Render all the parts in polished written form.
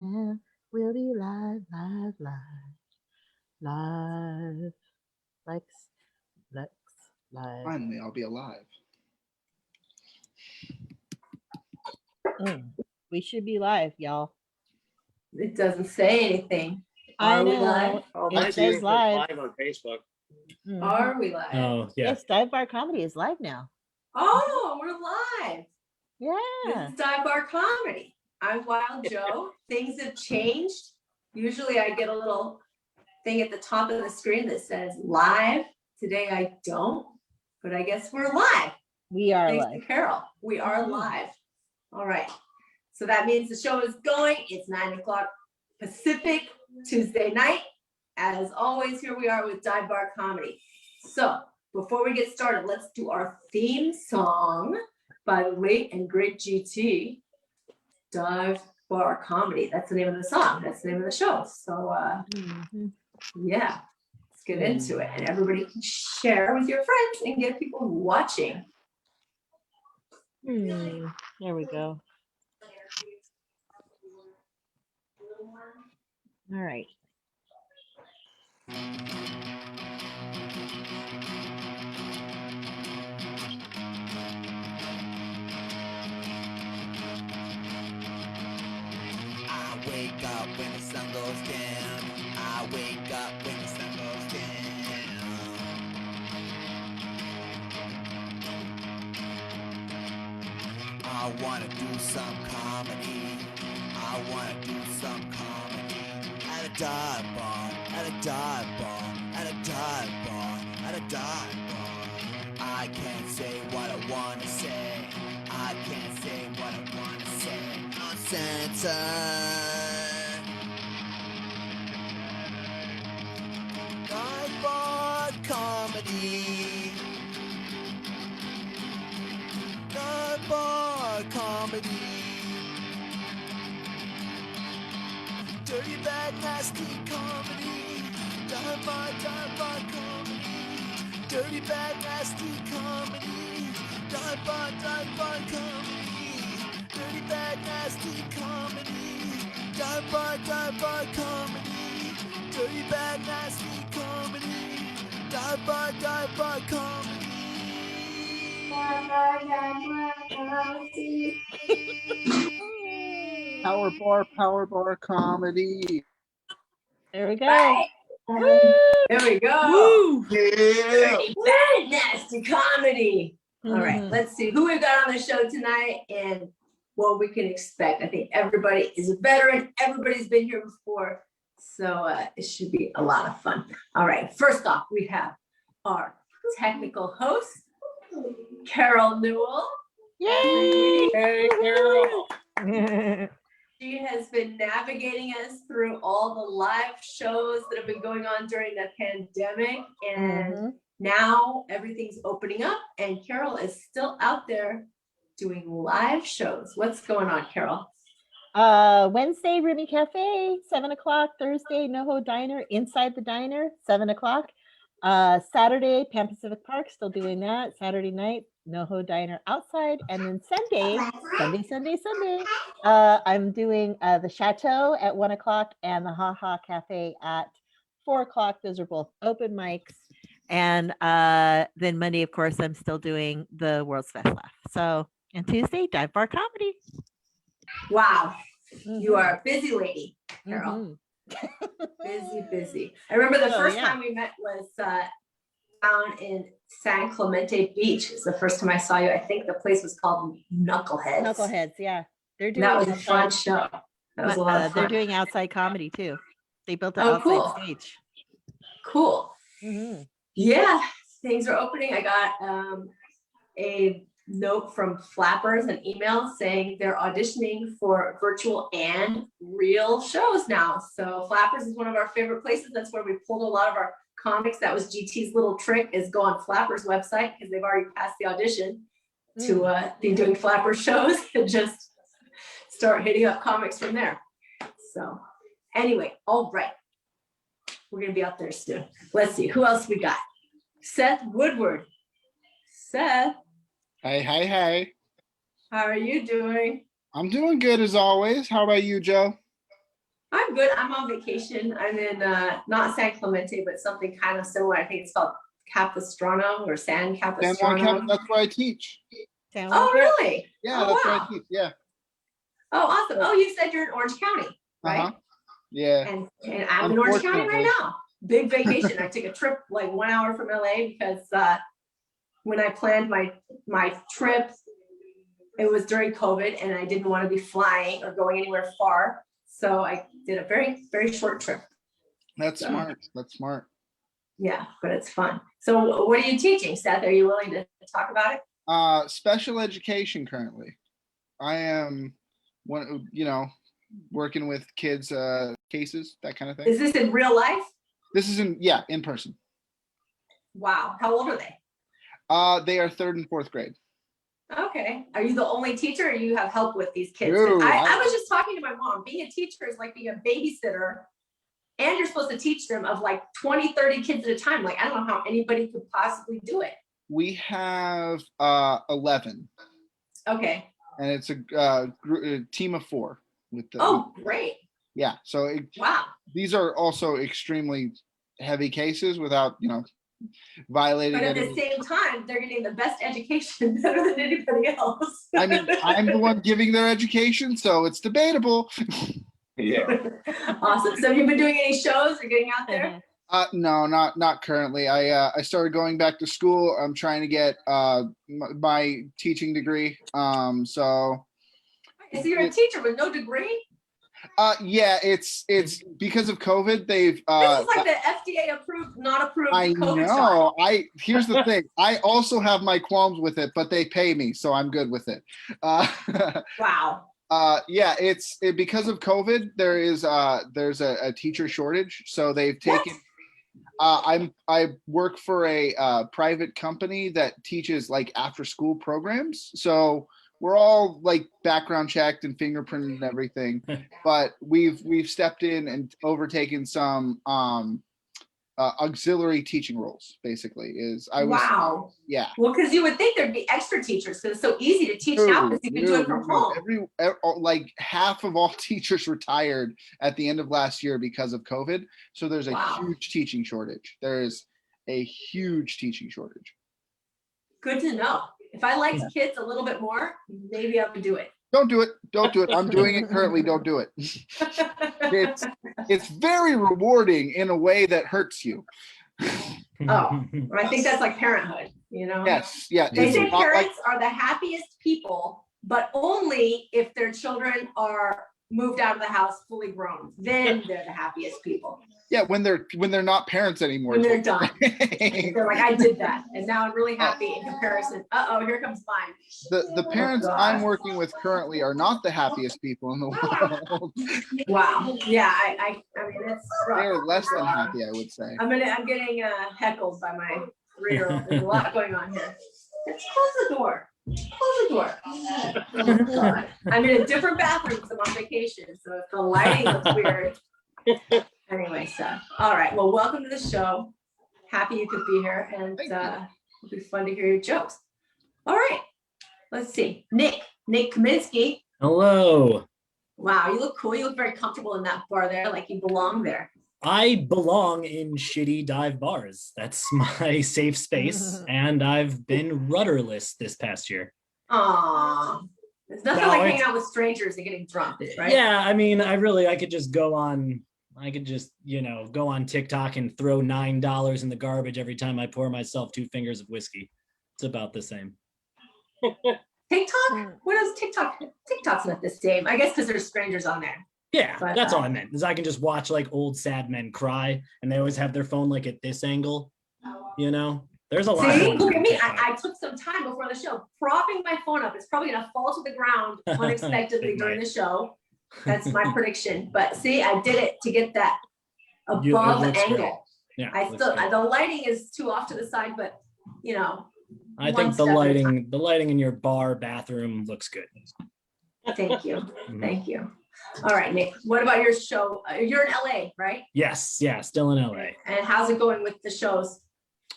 Yeah, we'll be live, live, live, live. Lex, Lex, live. Finally, I'll be alive. We should be live, y'all. It doesn't say anything. I Are we know. live? It says live. Live on Facebook. Are we live? Oh, yeah. Yes, Dive Bar Comedy is live now. Oh, we're live. Yeah. This is Dive Bar Comedy. I'm Wild Joe. Things have changed. Usually I get a little thing at the top of the screen that says live. Today I don't, but I guess we're live. We are Thanks live. to Carol. We are live. All right. So that means the show is going. It's 9:00 Pacific, Tuesday night. As always, here we are with Dive Bar Comedy. So before we get started, let's do our theme song by the late and great GT, Dive Bar Comedy. That's the name of the song. That's the name of the show. So yeah, let's get into it. And everybody can share with your friends and get people watching. There we go. All right. I wake up when the sun goes down. I wake up when the sun goes down. I wanna do some comedy. I wanna do some comedy. At a dive bar, at a dive bar, at a dive bar, at a dive bar. I can't say what I wanna say. I can't say what I wanna say. Uncensored. Dive bar comedy. Dive bar comedy. Dirty, bad, nasty comedy. Dive bar comedy. Dirty, bad, nasty comedy. Dive bar comedy. Dirty, bad, nasty comedy. Dive bar comedy. Dirty, bad, nasty comedy. Dive bar comedy. Power bar comedy. There we go. Right. There we go. Woo! Yeah. Dirty, bad, nasty comedy. All right, let's see who we've got on the show tonight and what we can expect. I think everybody is a veteran. Everybody's been here before. So it should be a lot of fun. All right, first off, we have our technical host, Carol Newell. Yay! Hey, Carol. She has been navigating us through all the live shows that have been going on during the pandemic. And now everything's opening up and Carol is still out there doing live shows. What's going on, Carol? Wednesday, Roomy Cafe, 7:00. Thursday, NoHo Diner, Inside the Diner, 7:00. Saturday, Pan Pacific Park, still doing that. Saturday night, NoHo Diner outside. And then Sunday, I'm doing the Chateau at 1:00 and the Ha Ha Cafe at 4:00. Those are both open mics. And then Monday, of course, I'm still doing the World's Best Laugh. So, and Tuesday, Dive Bar Comedy. Wow, you are a busy lady, Carol. Busy. I remember the first time we met was down in San Clemente Beach. It's the first time I saw you. I think the place was called Knuckleheads. Knuckleheads, yeah. They're doing that was a fun show. That was a lot of fun. They're doing outside comedy too. They built an outside stage. Cool. Yeah, things are opening. I got a note from Flappers, an email saying they're auditioning for virtual and real shows now. So Flappers is one of our favorite places. That's where we pulled a lot of our comics. That was GT's little trick, is go on Flappers website because they've already passed the audition to be doing Flappers shows and just start hitting up comics from there. So anyway, all right. We're going to be out there soon. Let's see. Who else we got? Seth Woodward. Seth. Hey. How are you doing? I'm doing good as always. How about you, Joe? I'm good. I'm on vacation. I'm in not San Clemente, but something kind of similar. I think it's called Capistrano or San Capistrano. That's where I teach. Oh, really? Yeah, Oh, that's where wow. I teach. Yeah. Oh, awesome. Oh, you said you're in Orange County, right? Uh-huh. Yeah. And I'm in Orange County right now. Big vacation. I took a trip like 1 hour from LA because when I planned my trip, it was during COVID and I didn't want to be flying or going anywhere far. So I did a very, very short trip. That's smart. That's smart. Yeah, but it's fun. So what are you teaching, Seth? Are you willing to talk about it? Special education currently. I am working with kids, cases, that kind of thing. Is this in real life? This is in person. Wow. How old are they? They are 3rd and 4th grade. Okay. Are you the only teacher or you have help with these kids? No, I was just talking to my mom. Being a teacher is like being a babysitter and you're supposed to teach them of like 20, 30 kids at a time. Like, I don't know how anybody could possibly do it. We have 11. Okay. And it's a team of 4. Great. Yeah. So wow. These are also extremely heavy cases without, violating. But at the same time, they're getting the best education better than anybody else. I mean, I'm the one giving their education, so it's debatable. Yeah. Awesome. So have you been doing any shows or getting out there? No, not currently. I started going back to school. I'm trying to get my teaching degree. So you're a teacher with no degree? Yeah, it's because of COVID. They've this is like the FDA approved, not approved. I COVID know. trial. Here's the thing. I also have my qualms with it, but they pay me, so I'm good with it. Wow. Yeah, it's because of COVID. There's a teacher shortage, so they've taken. I work for a private company that teaches like after school programs, so we're all like background checked and fingerprinted and everything, but we've stepped in and overtaken some auxiliary teaching roles. Basically, Wow. Yeah. Well, because you would think there'd be extra teachers, because it's so easy to teach now because you can do it from home. Like half of all teachers retired at the end of last year because of COVID. So there's a huge teaching shortage. There is a huge teaching shortage. Good to know. If I liked kids a little bit more, maybe I would do it. Don't do it. Don't do it. I'm doing it currently. Don't do it. It's very rewarding in a way that hurts you. Oh, I think that's like parenthood, Yes. Yeah. They say parents are the happiest people, but only if their children are moved out of the house fully grown. Then they're the happiest people. Yeah, when they're not parents anymore. When they're done. They're like, I did that. And now I'm really happy in comparison. Uh-oh, here comes mine. The parents I'm working with currently are not the happiest people in the world. Wow. Yeah, I mean, it's rough. They're less than happy, I would say. I'm getting heckled by my 3-year-old. There's a lot going on here. Close the door. Close the door. Oh, God. I'm in a different bathroom because I'm on vacation, so if the lighting looks weird. Anyway, so all right. Well, welcome to the show. Happy you could be here, and it'll be fun to hear your jokes. All right. Let's see. Nick Kaminski. Hello. Wow, you look cool. You look very comfortable in that bar there, like you belong there. I belong in shitty dive bars. That's my safe space, and I've been rudderless this past year. Aw. It's nothing like hanging out with strangers and getting drunk, right? Yeah, I mean, I could just go on TikTok and throw $9 in the garbage every time I pour myself 2 fingers of whiskey. It's about the same. TikTok? What is TikTok? TikTok's not the same. I guess because there's strangers on there. Yeah, But, that's all I meant. Is I can just watch like old sad men cry, and they always have their phone like at this angle. There's a lot. See, look at me. I took some time before the show propping my phone up. It's probably gonna fall to the ground unexpectedly during the show. That's my prediction. But see, I did it to get that above angle. Yeah, the lighting is too off to the side, but I think the lighting in your bar bathroom looks good. Thank you. Thank you. All right, Nick, what about your show? You're in LA, right? Yes, yeah, still in LA. And how's it going with the shows?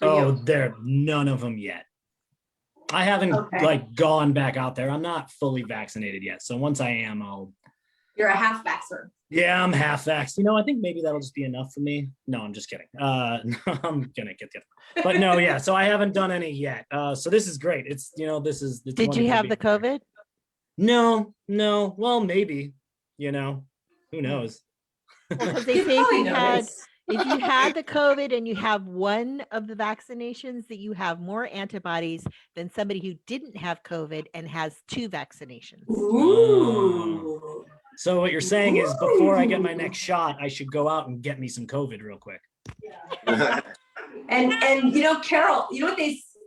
There none of them yet. I haven't gone back out there. I'm not fully vaccinated yet. So once I am, You're a half vaxxer. Yeah, I'm half vaxxed. You know, I think maybe that'll just be enough for me. No, I'm just kidding. No, I'm gonna get the other. But no, yeah. So I haven't done any yet. So this is great. It's it's Did you wonderful have the being here. COVID? No. Well, maybe. Who knows? Because they say if you had the COVID and you have one of the vaccinations, that you have more antibodies than somebody who didn't have COVID and has 2 vaccinations. Ooh. So what you're saying is before I get my next shot, I should go out and get me some COVID real quick. And Carol,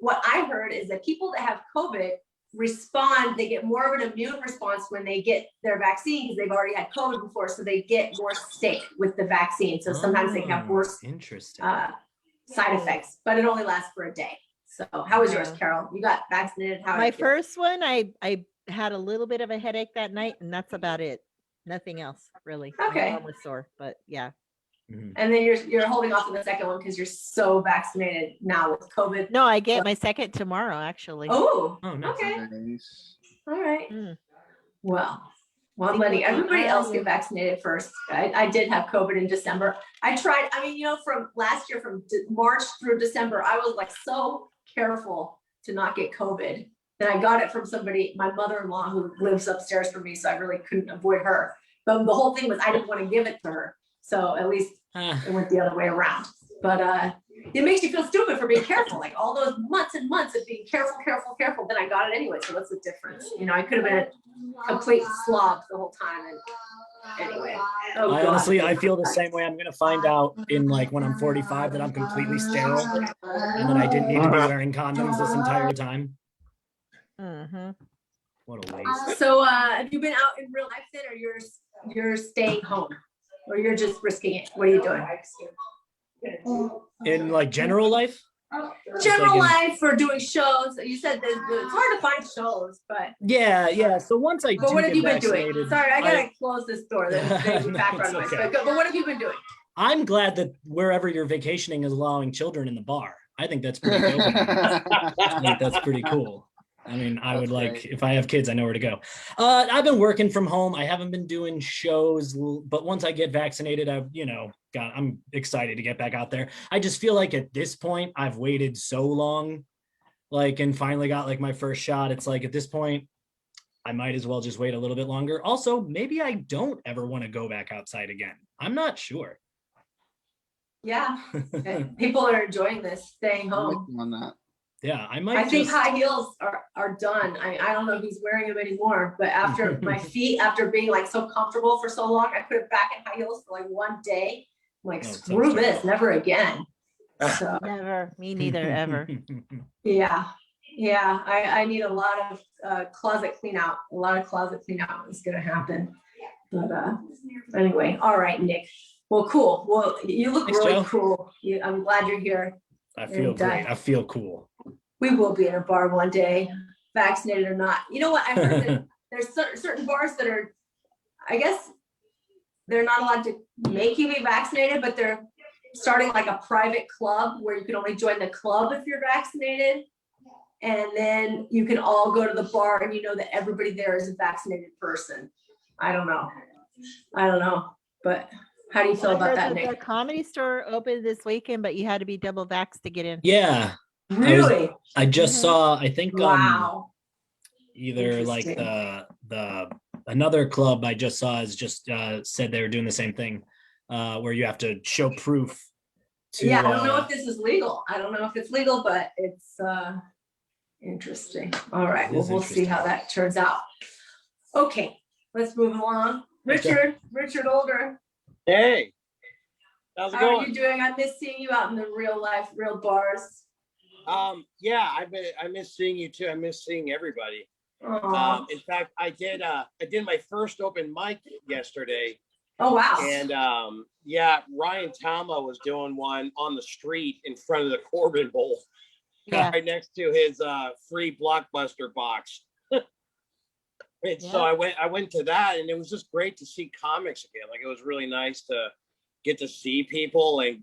what I heard is that people that have COVID respond, they get more of an immune response when they get their vaccine because they've already had COVID before, so they get more sick with the vaccine. So sometimes they have worse side effects, but it only lasts for a day. So how was yours, Carol? You got vaccinated? My first one, I had a little bit of a headache that night, and that's about it. Nothing else really. Okay. My arm was sore, but yeah. And then you're holding off on the second one because you're so vaccinated now with COVID. No, I get my second tomorrow, actually. Oh, nice. Okay. Nice. All right. Well, See, letting what everybody are else you? get vaccinated first. I did have COVID in December. I tried, from last year, from March through December, I was like so careful to not get COVID. Then I got it from somebody, my mother-in-law, who lives upstairs from me, so I really couldn't avoid her. But the whole thing was I didn't want to give it to her. So at least it went the other way around. But it makes you feel stupid for being careful. Like all those months and months of being careful. Then I got it anyway. So what's the difference? I could have been a complete slob the whole time. And anyway. Honestly, I feel the same way. I'm going to find out when I'm 45 that I'm completely sterile and that I didn't need to be wearing condoms this entire time. Mm-hmm. What a waste. So have you been out in real life then, or you're staying home? Or you're just risking it? What are you doing? In general life? General life or doing shows. You said that it's hard to find shows, but yeah. So once I but do what have get you been vaccinated, doing? Sorry, I gotta close this door. There's background noise. Okay. But what have you been doing? I'm glad that wherever you're vacationing is allowing children in the bar. I think that's pretty dope. I think that's pretty cool. I mean, I would like, if I have kids, I know where to go. I've been working from home. I haven't been doing shows, but once I get vaccinated, I'm excited to get back out there. I just feel like at this point, I've waited so long, and finally got my first shot. It's at this point, I might as well just wait a little bit longer. Also, maybe I don't ever want to go back outside again. I'm not sure. Yeah, people are enjoying this, staying home. On that. Yeah, I think high heels are done. I don't know if he's wearing them anymore, but after my feet, after being so comfortable for so long, I put it back in high heels for one day. I'm screw this, never again. So Never, me neither, ever. yeah. I need a lot of closet clean out. A lot of closet clean out is gonna happen. But anyway, all right, Nick. Well, cool. Well, you look Thanks, really Joe. cool. I'm glad you're here. I feel great. I feel cool. We will be in a bar one day, vaccinated or not. You know what? I heard that there's certain bars that are, I guess, they're not allowed to make you be vaccinated, but they're starting a private club where you can only join the club if you're vaccinated. And then you can all go to the bar and that everybody there is a vaccinated person. I don't know. But how do you feel about that, Nick? The Comedy Store opened this weekend, but you had to be double vaxxed to get in. Yeah. Really? I just saw, I think, wow. Either the another club I just saw is just said they were doing the same thing, where you have to show proof. I don't know if this is legal. I don't know if it's legal, but it's interesting. All right, well, we'll see how that turns out. Okay, let's move along. Richard Older. Hey, how's it going? How are you doing? I miss seeing you out in the real life, real bars. Yeah, I miss seeing you too. I miss seeing everybody. In fact, I did my first open mic yesterday. Oh wow! And Ryan Tama was doing one on the street in front of the Corbin Bowl, right next to his free Blockbuster box. So I went to that, and it was just great to see comics again. It was really nice to get to see people and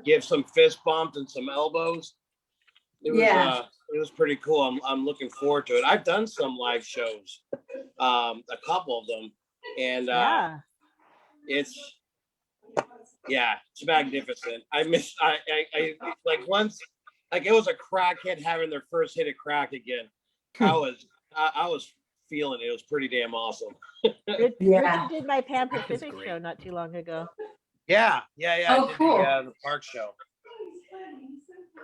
give some fist bumps and some elbows. It was pretty cool. I'm looking forward to it. I've done some live shows, a couple of them, and Yeah. it's magnificent. I like once, like it was a crackhead having their first hit of crack again. I was feeling it. It was pretty damn awesome. Richard did my Pan Pacific show not too long ago. Yeah. Oh, cool. The park show.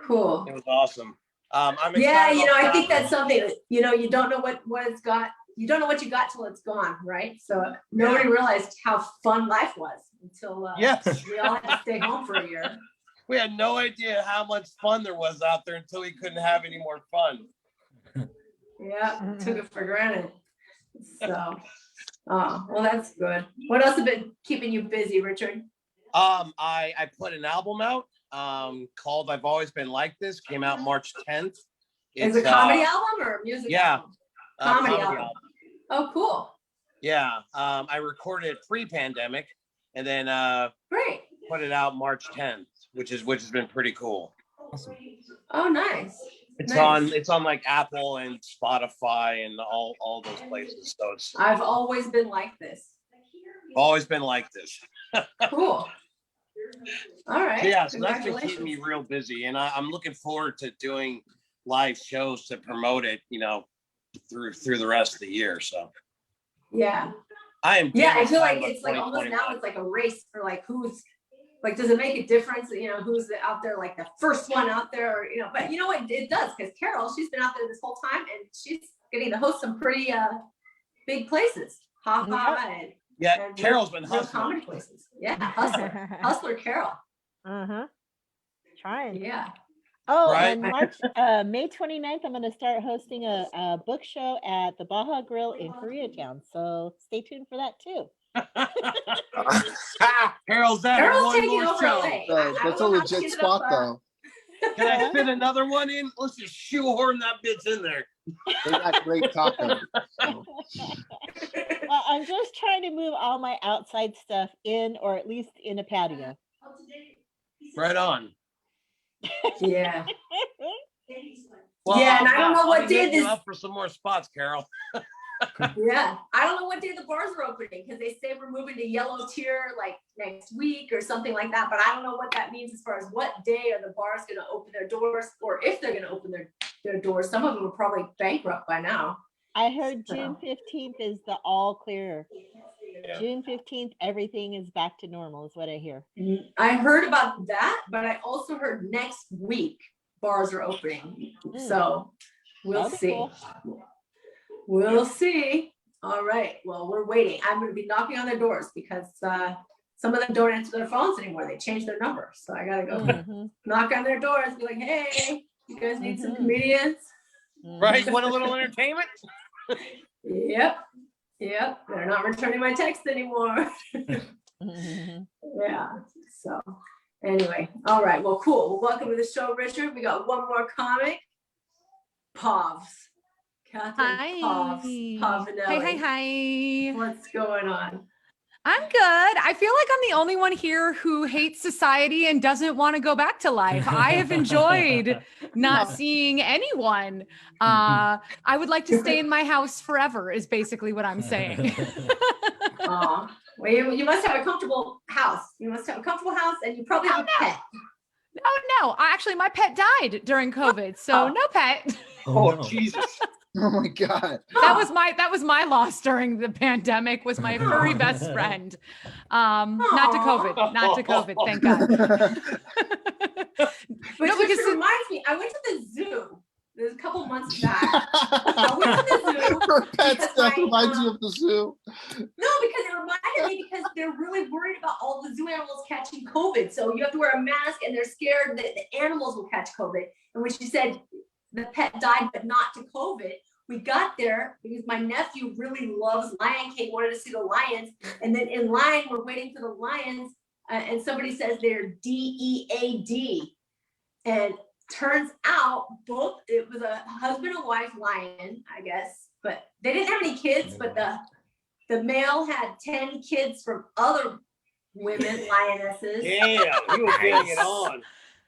Cool. It was awesome. I'm excited. Yeah, I think that's something that, you don't know what it's got. You don't know what you got till it's gone, right? So nobody realized how fun life was until we all had to stay home for a year. We had no idea how much fun there was out there until we couldn't have any more fun. Yeah, took it for granted. So, well, that's good. What else has been keeping you busy, Richard? I put an album out called "I've Always Been Like This." Came out March 10th. It's a comedy album or a music album? Comedy album. Oh, cool. Yeah, I recorded it pre-pandemic, and then Great. put it out March 10th, which has been pretty cool. Awesome. Oh, nice. It's on like Apple and Spotify and all those places. So it's I've always been like this. always been like this. Cool. All right. Yeah, so that's been keeping me real busy, and I'm looking forward to doing live shows to promote it, through the rest of the year. So yeah, I am. Yeah, I feel like it's like almost now it's like a race for like who's like, does it make a difference? Who's out there, like the first one out there, or, but you know what, it does, because Carol, she's been out there this whole time and she's getting to host some pretty big places. And Carol's been real hustling. comedy places. Yeah, hustler Carol. Trying. Yeah. Oh, Right. and May 29th, I'm going to start hosting a book show at the Baja Grill in Koreatown. So stay tuned for that too. Carol's at Carol's one taking more over show. LA. That's a legit spot, though. Can I fit another one in? Let's just shoehorn that bitch in there. They got great tacos. So. Well, I'm just trying to move all my outside stuff in, or at least in a patio. Right on. Yeah. Well, Yeah, and I don't know what I'll be day hitting you this- up for some more spots, Carol. Yeah, I don't know what day the bars are opening, because they say we're moving to yellow tier like next week or something like that. But I don't know what that means as far as what day are the bars going to open their doors, or if they're going to open their doors. Some of them are probably bankrupt by now. I heard June 15th is the all clear. Yeah. June 15th, everything is back to normal, is what I hear. I heard about that, but I also heard next week bars are opening. So we'll That'd be see. cool. We'll see. All right. Well, we're waiting. I'm going to be knocking on their doors because some of them don't answer their phones anymore. They changed their number. So I got to go knock on their doors, be like, hey, you guys need some comedians? Right? You want a little entertainment? Yep. They're not returning my text anymore. Yeah. So anyway. All right. Well, cool. Well, welcome to the show, Richard. We got one more comic. Povs. Catherine Povinelli. Hi. What's going on? I'm good. I feel like I'm the only one here who hates society and doesn't want to go back to life. I have enjoyed not seeing anyone. I would like to stay in my house forever is basically what I'm saying. Well, you must have a comfortable house. You must have a comfortable house, and you probably have a pet. No. Actually, my pet died during COVID, so no pet. Oh, Jesus. Oh my God. That was my loss during the pandemic, was my furry best friend. Not to COVID, thank God. But No, which because reminds me, I went to the zoo. There's a couple months back. I went to the zoo. Her pet because stuff my, reminds you of the zoo. No, because it reminded me, because they're really worried about all the zoo animals catching COVID. So you have to wear a mask, and they're scared that the animals will catch COVID. And when she said the pet died, but not to COVID, we got there because my nephew really loves Lion King, wanted to see the lions. And then in line, we're waiting for the lions, and somebody says they're DEAD. And turns out it was a husband and wife lion, I guess, but they didn't have any kids, but the male had 10 kids from other women lionesses. Yeah, you were getting it on.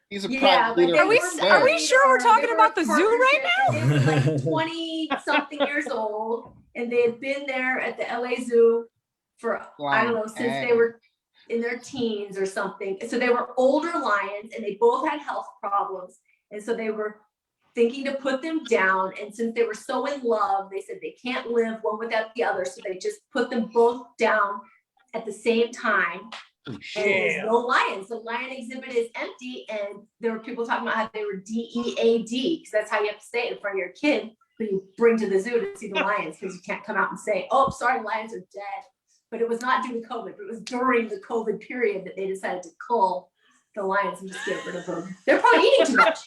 He's a Yeah, private but leader. they Are we- for were are we bears. sure we're talking they were about the zoo right partnership. They were like 20 something years old, and they had been there at the LA Zoo for, I don't know, since they were in their teens or something. So they were older lions and they both had health problems. And so they were thinking to put them down. And since they were so in love, they said they can't live one without the other. So they just put them both down at the same time. And there's no lions. The lion exhibit is empty. And there were people talking about how they were DEAD, because that's how you have to say it in front of your kid who you bring to the zoo to see the lions, because you can't come out and say, oh, sorry, lions are dead. But it was not due to COVID, but it was during the COVID period that they decided to cull the lions and just get rid of them. They're probably eating too much.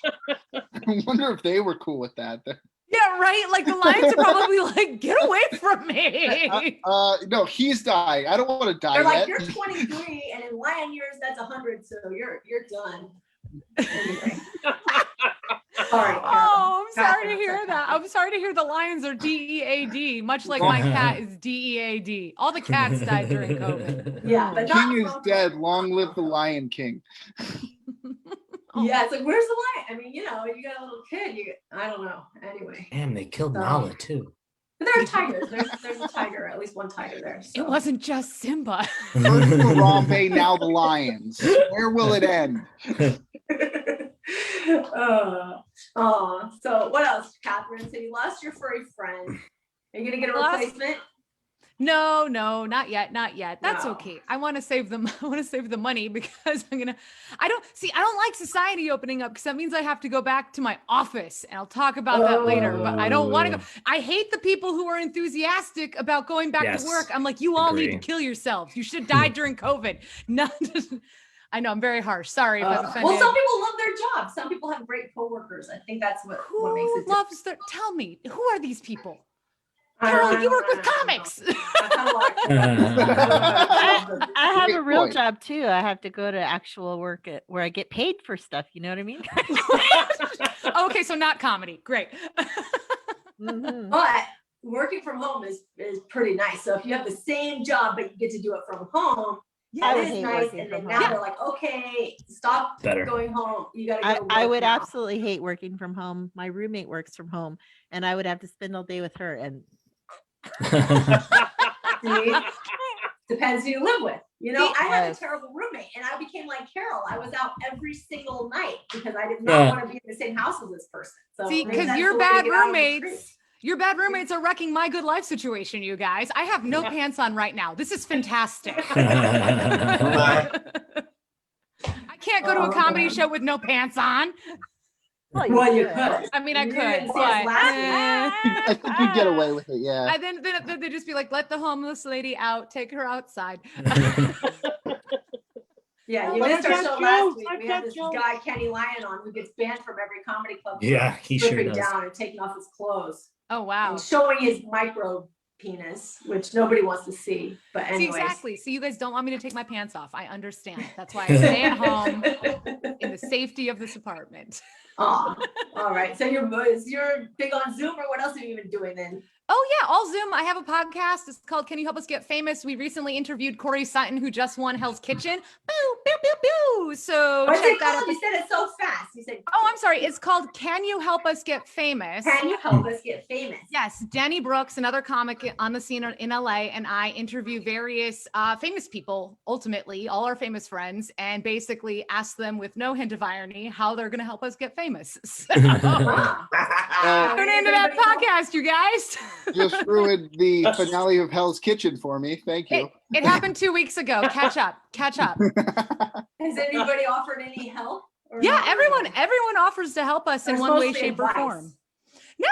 I wonder if they were cool with that. Yeah, right. Like the lions are probably like, get away from me. No, he's dying. I don't want to die They're like, yet. you're 23, and in lion years, that's 100. So you're done. Anyway. Sorry. Oh, I'm sorry to hear that. I'm sorry to hear the lions are DEAD, much like my cat is DEAD. All the cats died during COVID. Yeah, but King is dead. Long live the Lion King. Yeah, it's like, where's the lion? I mean, you know, you got a little kid. I don't know. Anyway. Damn, they killed Nala too. But there are tigers. There's a tiger, at least one tiger there. So. It wasn't just Simba. First the Harambe, now the lions. Where will it end? So what else, Catherine? So you lost your furry friend. Are you gonna get a replacement? No, not yet. That's No. okay. I want to save them. I want to save the money because I don't like society opening up because that means I have to go back to my office, and I'll talk about that later, but I don't want to go. I hate the people who are enthusiastic about going back to work. I'm like, you all need to kill yourselves. You should die during COVID. No, I know I'm very harsh. Sorry if I've offended. Well, some people love their job. Some people have great coworkers. I think that's what makes it. Who loves their? Tell me, who are these people? Carol, you work with comics. I have a real job too. I have to go to actual work where I get paid for stuff. You know what I mean? Okay, so not comedy. Great. Mm-hmm. But working from home is pretty nice. So if you have the same job but you get to do it from home, that is nice. And then now they're like, okay, stop going home. You gotta go. I would absolutely hate working from home. My roommate works from home, and I would have to spend all day with her. And depends who you live with. You know, I had a terrible roommate, and I became like Carol. I was out every single night because I did not want to be in the same house as this person. So see, because your bad roommates are wrecking my good life situation, you guys. I have no pants on right now. This is fantastic. I can't go to a comedy show with no pants on. Well, you could. I mean, I could, but I think you'd get away with it, yeah. And then they'd just be like, let the homeless lady out, take her outside. Yeah, you missed our show last week. We had this guy, Kenny Lyon, on who gets banned from every comedy club. Yeah, he sure does. Down and taking off his clothes. Oh, wow. And showing his micro penis, which nobody wants to see. But anyways. See, exactly. So you guys don't want me to take my pants off. I understand. That's why I stay at home in the safety of this apartment. Oh, all right. So you're big on Zoom, or what else are you even doing then? Oh yeah, all Zoom. I have a podcast. It's called Can You Help Us Get Famous? We recently interviewed Corey Sutton, who just won Hell's Kitchen. Boo, boo, boo, boo. So What's check it that called? out. You said it so fast. You said. Oh, I'm sorry. It's called Can You Help Us Get Famous? Can You Help Us Get Famous? Yes, Danny Brooks, another comic on the scene in LA, and I interview various famous people, ultimately, all our famous friends, and basically ask them with no hint of irony how they're going to help us get famous. So, tune into that podcast, you guys. Just ruined the finale of Hell's Kitchen for me. Thank you. It happened 2 weeks ago. Catch up. Has anybody offered any help? Yeah, everyone offers to help us in one way, shape, or form. No.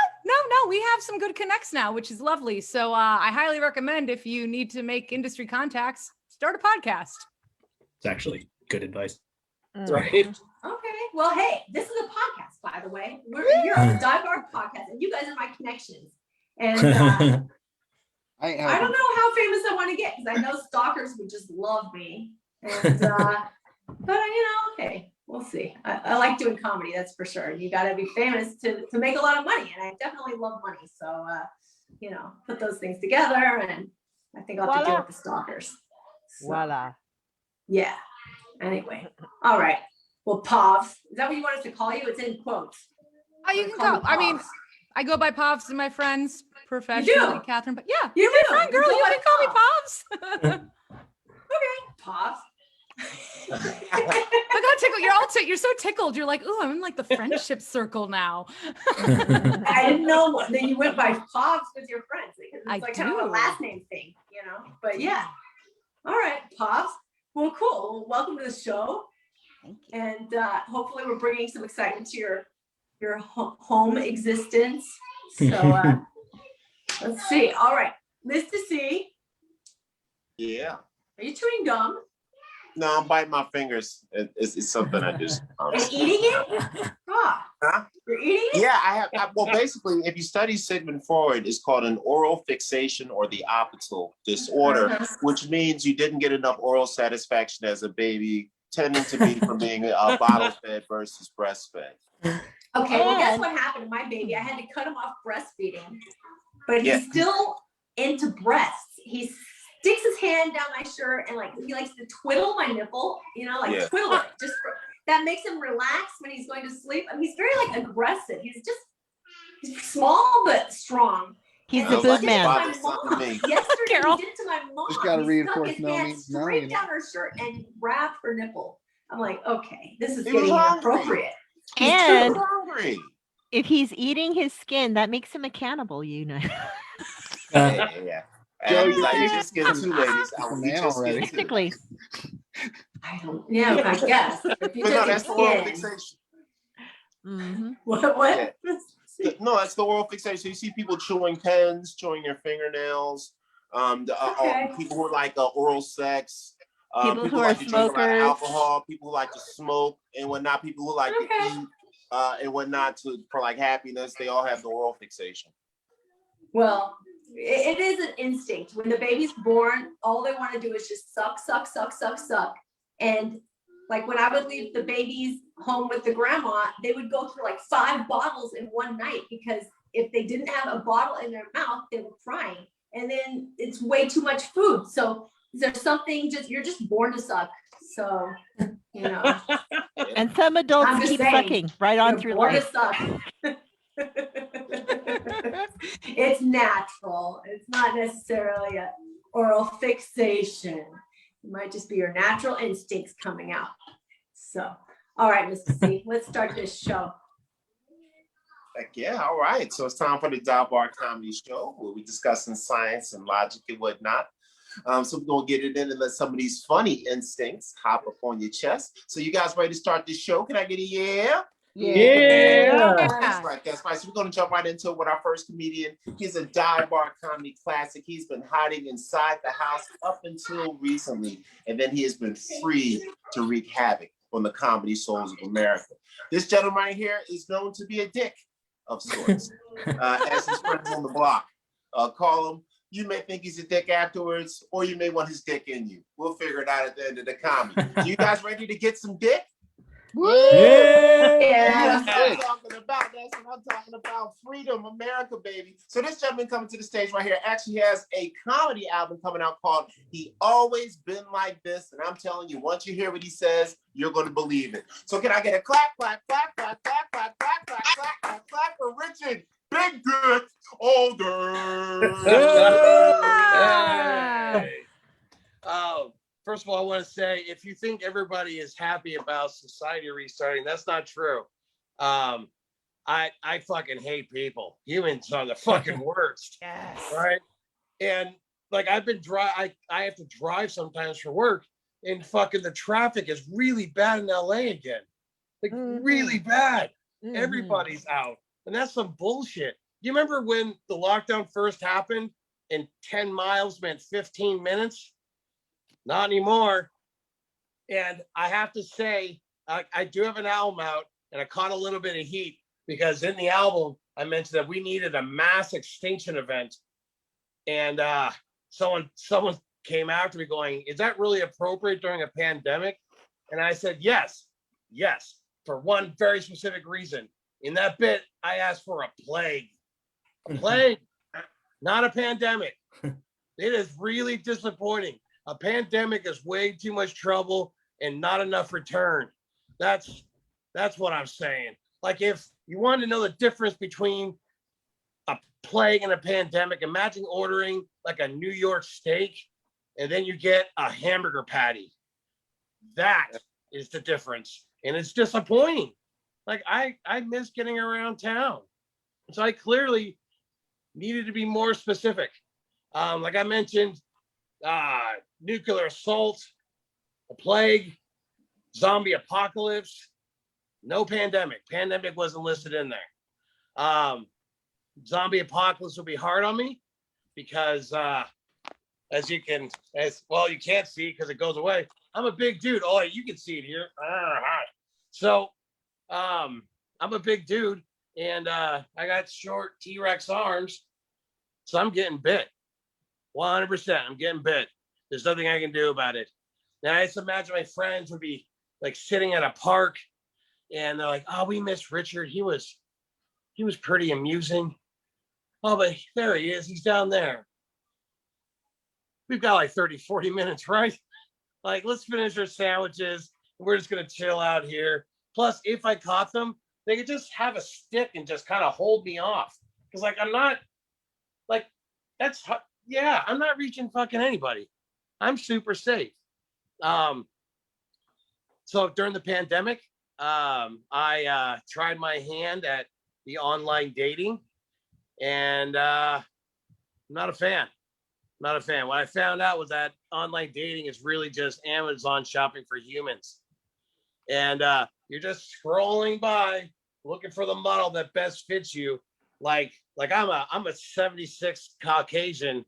We have some good connects now, which is lovely. So I highly recommend, if you need to make industry contacts, start a podcast. It's actually good advice. Right. Okay. Well, hey, this is a podcast, by the way. You're on the Dive Bar podcast, and you guys are my connections. And I don't know how famous I want to get, because I know stalkers would just love me. And but okay, we'll see. I like doing comedy, that's for sure. You got to be famous to make a lot of money, and I definitely love money. So put those things together, and I think I'll have to deal with the stalkers. So, voila. Yeah. Anyway, all right. Well, Pav, is that what you want us to call you? It's in quotes. Oh, you can call. I mean, I go by Povs to my friends professionally, Catherine. But yeah, You my do. friend You girl, go you by can call me Povs. Pops. I got tickled. You're so tickled. You're like, ooh, I'm in like the friendship circle now. I didn't know that you went by Pops with your friends. Because it's I like kind of a do. last name thing, you know? But yeah. All right, Pops. Well, cool. Well, welcome to the show. Thank you. And hopefully we're bringing some excitement to your home existence. So let's see. All right. Mista See, Yeah. are you chewing gum No, I'm biting my fingers. It's something I just. and eating it? Ah, Huh? you're eating it? Yeah, well, basically, if you study Sigmund Freud, it's called an oral fixation or the oppital disorder, which means you didn't get enough oral satisfaction as a baby, tending to be from being bottle fed versus breastfed. Okay, well, guess what happened to my baby? I had to cut him off breastfeeding, but he's still into breasts. He sticks his hand down my shirt and like he likes to twiddle my nipple, you know, like twiddle it. That makes him relax when he's going to sleep. I mean, he's very like aggressive. He's small but strong. He's And a boob man. Yesterday, he did it to my mom. Just gotta He reinforce stuck his no hand means no, straight you know. down her shirt and grabbed her nipple. I'm like, okay, this is He was getting hungry. inappropriate. And Hungry. if he's eating his skin, that makes him a cannibal, you know. Yeah. Joe, And you're I eat your eating skin too, ladies. I will man eat your skin already. too. Technically. I don't. Yeah, I guess. If you But no, took that's his the oral skin- fixation. Mm-hmm. What? No, that's the oral fixation. You see people chewing pens, chewing your fingernails. People who like oral sex. People who like are to drink a lot of smokers. alcohol. People who like to smoke and whatnot. People who like to eat and whatnot for like happiness. They all have the oral fixation. Well, it is an instinct. When the baby's born, all they want to do is just suck, suck, suck, suck, suck. And like when I would leave the babies home with the grandma, they would go through like 5 bottles in one night because if they didn't have a bottle in their mouth, they were crying. And then it's way too much food. So there's something you're just born to suck. So, you know. And some adults I'm just keep saying, sucking right on you're through born to life. suck. It's natural. It's not necessarily a oral fixation. It might just be your natural instincts coming out. So, all right, Mista See, let's start this show. Heck yeah, all right. So it's time for the Dial Bar Comedy Show where we're discussing science and logic and whatnot. So we're going to get it in and let some of these funny instincts hop up on your chest. So you guys ready to start this show? Can I get a yeah? That's right. So we're going to jump right into it with our first comedian. He's a Dial Bar Comedy classic. He's been hiding inside the house up until recently. And then he has been free to wreak havoc on the comedy souls of America. This gentleman right here is known to be a dick of sorts, as his friends on the block call him. You may think he's a dick afterwards, or you may want his dick in you. We'll figure it out at the end of the comedy. You guys ready to get some dick? Yeah. That's what I'm talking about. That's what I'm talking about. Freedom, America, baby. So this gentleman coming to the stage right here actually has a comedy album coming out called He Always Been Like This. And I'm telling you, once you hear what he says, you're going to believe it. So can I get a clap, clap, clap, clap, clap, clap, clap, clap, clap, clap, clap for Richard Big Dick Older? First of all, I want to say, if you think everybody is happy about society restarting, that's not true. I fucking hate people. Humans are the fucking worst. Yes. Right? And like I have to drive sometimes for work, and fucking the traffic is really bad in LA again. Like really bad. Everybody's out. And that's some bullshit. You remember when the lockdown first happened and 10 miles meant 15 minutes? Not anymore. And I have to say, I do have an album out, and I caught a little bit of heat because in the album, I mentioned that we needed a mass extinction event. And someone came after me going, is that really appropriate during a pandemic? And I said, yes, for one very specific reason. In that bit, I asked for a plague, not a pandemic. It is really disappointing. A pandemic is way too much trouble and not enough return. That's what I'm saying. Like if you want to know the difference between a plague and a pandemic. Imagine ordering like a New York steak and then you get a hamburger patty. That is the difference. And it's disappointing. Like I miss getting around town. So I clearly needed to be more specific. Like I mentioned, nuclear assault, a plague, zombie apocalypse, no pandemic. Pandemic wasn't listed in there. Zombie apocalypse will be hard on me because you can't see because it goes away. I'm a big dude. Oh, you can see it here. So I'm a big dude and I got short T-Rex arms. So I'm getting bit. 100%. I'm getting bit. There's nothing I can do about it. Now I just imagine my friends would be like sitting at a park and they're like, oh, we miss Richard. He was pretty amusing. Oh, but there he is. He's down there. We've got like 30, 40 minutes, right? Like, let's finish our sandwiches. We're just going to chill out here. Plus, if I caught them, they could just have a stick and just kind of hold me off. Because, like, I'm not, like, I'm not reaching fucking anybody. I'm super safe. So during the pandemic, I tried my hand at the online dating. And I'm not a fan. Not a fan. What I found out was that online dating is really just Amazon shopping for humans. And you're just scrolling by looking for the model that best fits you. Like I'm a 76 Caucasian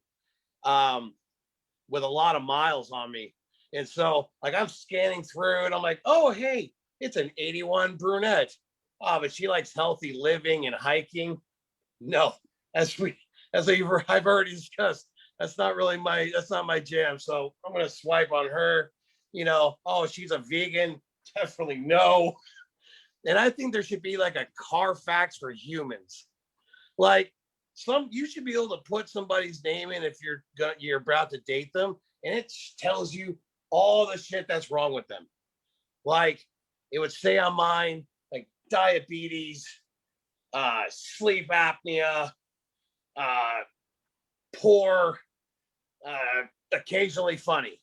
with a lot of miles on me. And so like I'm scanning through and I'm like, oh, hey, it's an 81 brunette. Oh, but she likes healthy living and hiking. No, as I've already discussed, that's not my jam. So I'm going to swipe on her, oh, she's a vegan. Definitely no. And I think there should be like a Carfax for humans. Like you should be able to put somebody's name in if you're about to date them. And it tells you all the shit that's wrong with them. Like it would say on mine, like diabetes, sleep apnea, poor, occasionally funny.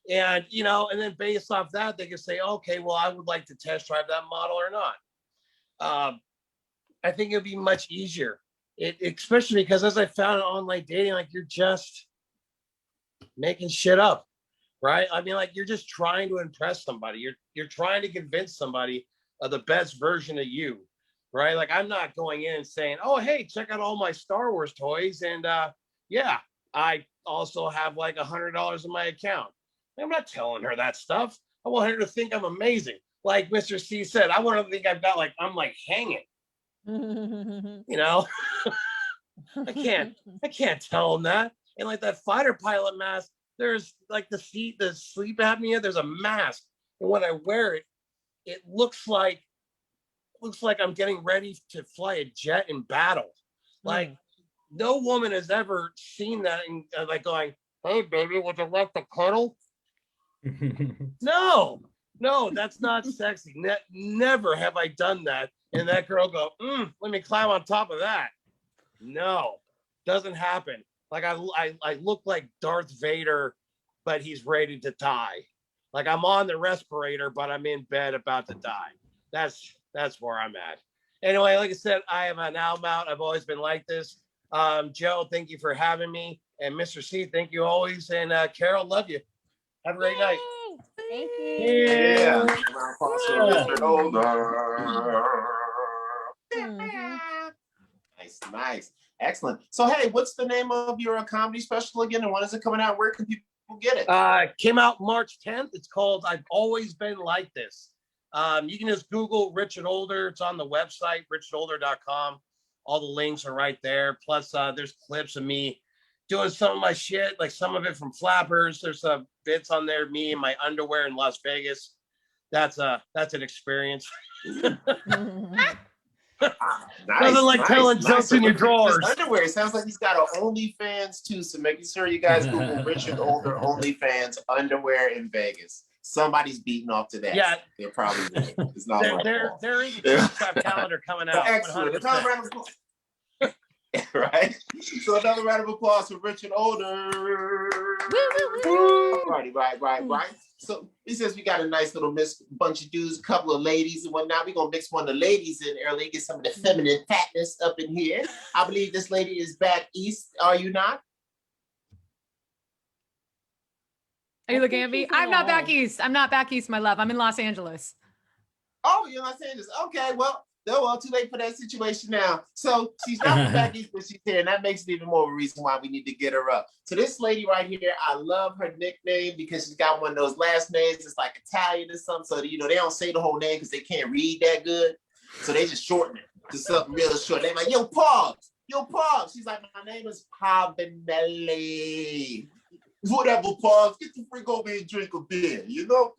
And, and then based off that, they can say, okay, well, I would like to test drive that model or not. I think it'd be much easier, especially because as I found in online dating, like you're just making shit up, right? I mean, like you're just trying to impress somebody. You're trying to convince somebody of the best version of you, right? Like I'm not going in and saying, oh, hey, check out all my Star Wars toys. And I also have like $100 in my account. I'm not telling her that stuff. I want her to think I'm amazing. Like Mr. C said, I want her to think I'm like hanging. I can't tell them that. And like that fighter pilot mask, there's like the sleep apnea, there's a mask. And when I wear it, it looks like I'm getting ready to fly a jet in battle. Like no woman has ever seen that and like going, hey baby, would you like to cuddle? No, that's not sexy. Never have I done that. And that girl go, let me climb on top of that. No, doesn't happen. Like I look like Darth Vader, but he's ready to die. Like I'm on the respirator, but I'm in bed about to die. That's where I'm at. Anyway, like I said, I am an album out. I've always been like this. Joe, thank you for having me. And Mr. C, thank you always. And Carol, love you. Have a great night. Thank you. Yeah. Nice. Excellent. So, hey, what's the name of your comedy special again? And when is it coming out? Where can people get it? Came out March 10th. It's called I've Always Been Like This. You can just Google Richard Older. It's on the website, richardolder.com. All the links are right there. Plus, there's clips of me doing some of my shit, like some of it from Flappers. There's some bits on there, me in my underwear in Las Vegas. That's an experience. Nothing like telling jokes in your drawers. Underwear. It sounds like he's got an OnlyFans too. So making sure you guys Google Richard Older OnlyFans underwear in Vegas. Somebody's beating off to that. Yeah, they're probably it's not there is a calendar coming out. Excellent. Right? So another round of applause for Richard Older. Right. So he says we got a nice little bunch of dudes, a couple of ladies and whatnot. We're gonna mix one of the ladies in early, get some of the feminine fatness up in here. I believe this lady is back east, are you not? Are you looking at me? I'm not back east. I'm not back east, my love. I'm in Los Angeles. Oh, you're Los Angeles. Okay, well, too late for that situation now. So she's not from back east, but she's here, and that makes it even more of a reason why we need to get her up. So this lady right here, I love her nickname because she's got one of those last names. It's like Italian or something. So they don't say the whole name because they can't read that good. So they just shorten it to something real short. They're like, yo, Pogs. She's like, my name is Povinelli. Whatever, Pogs. Get the freak over here and drink a beer.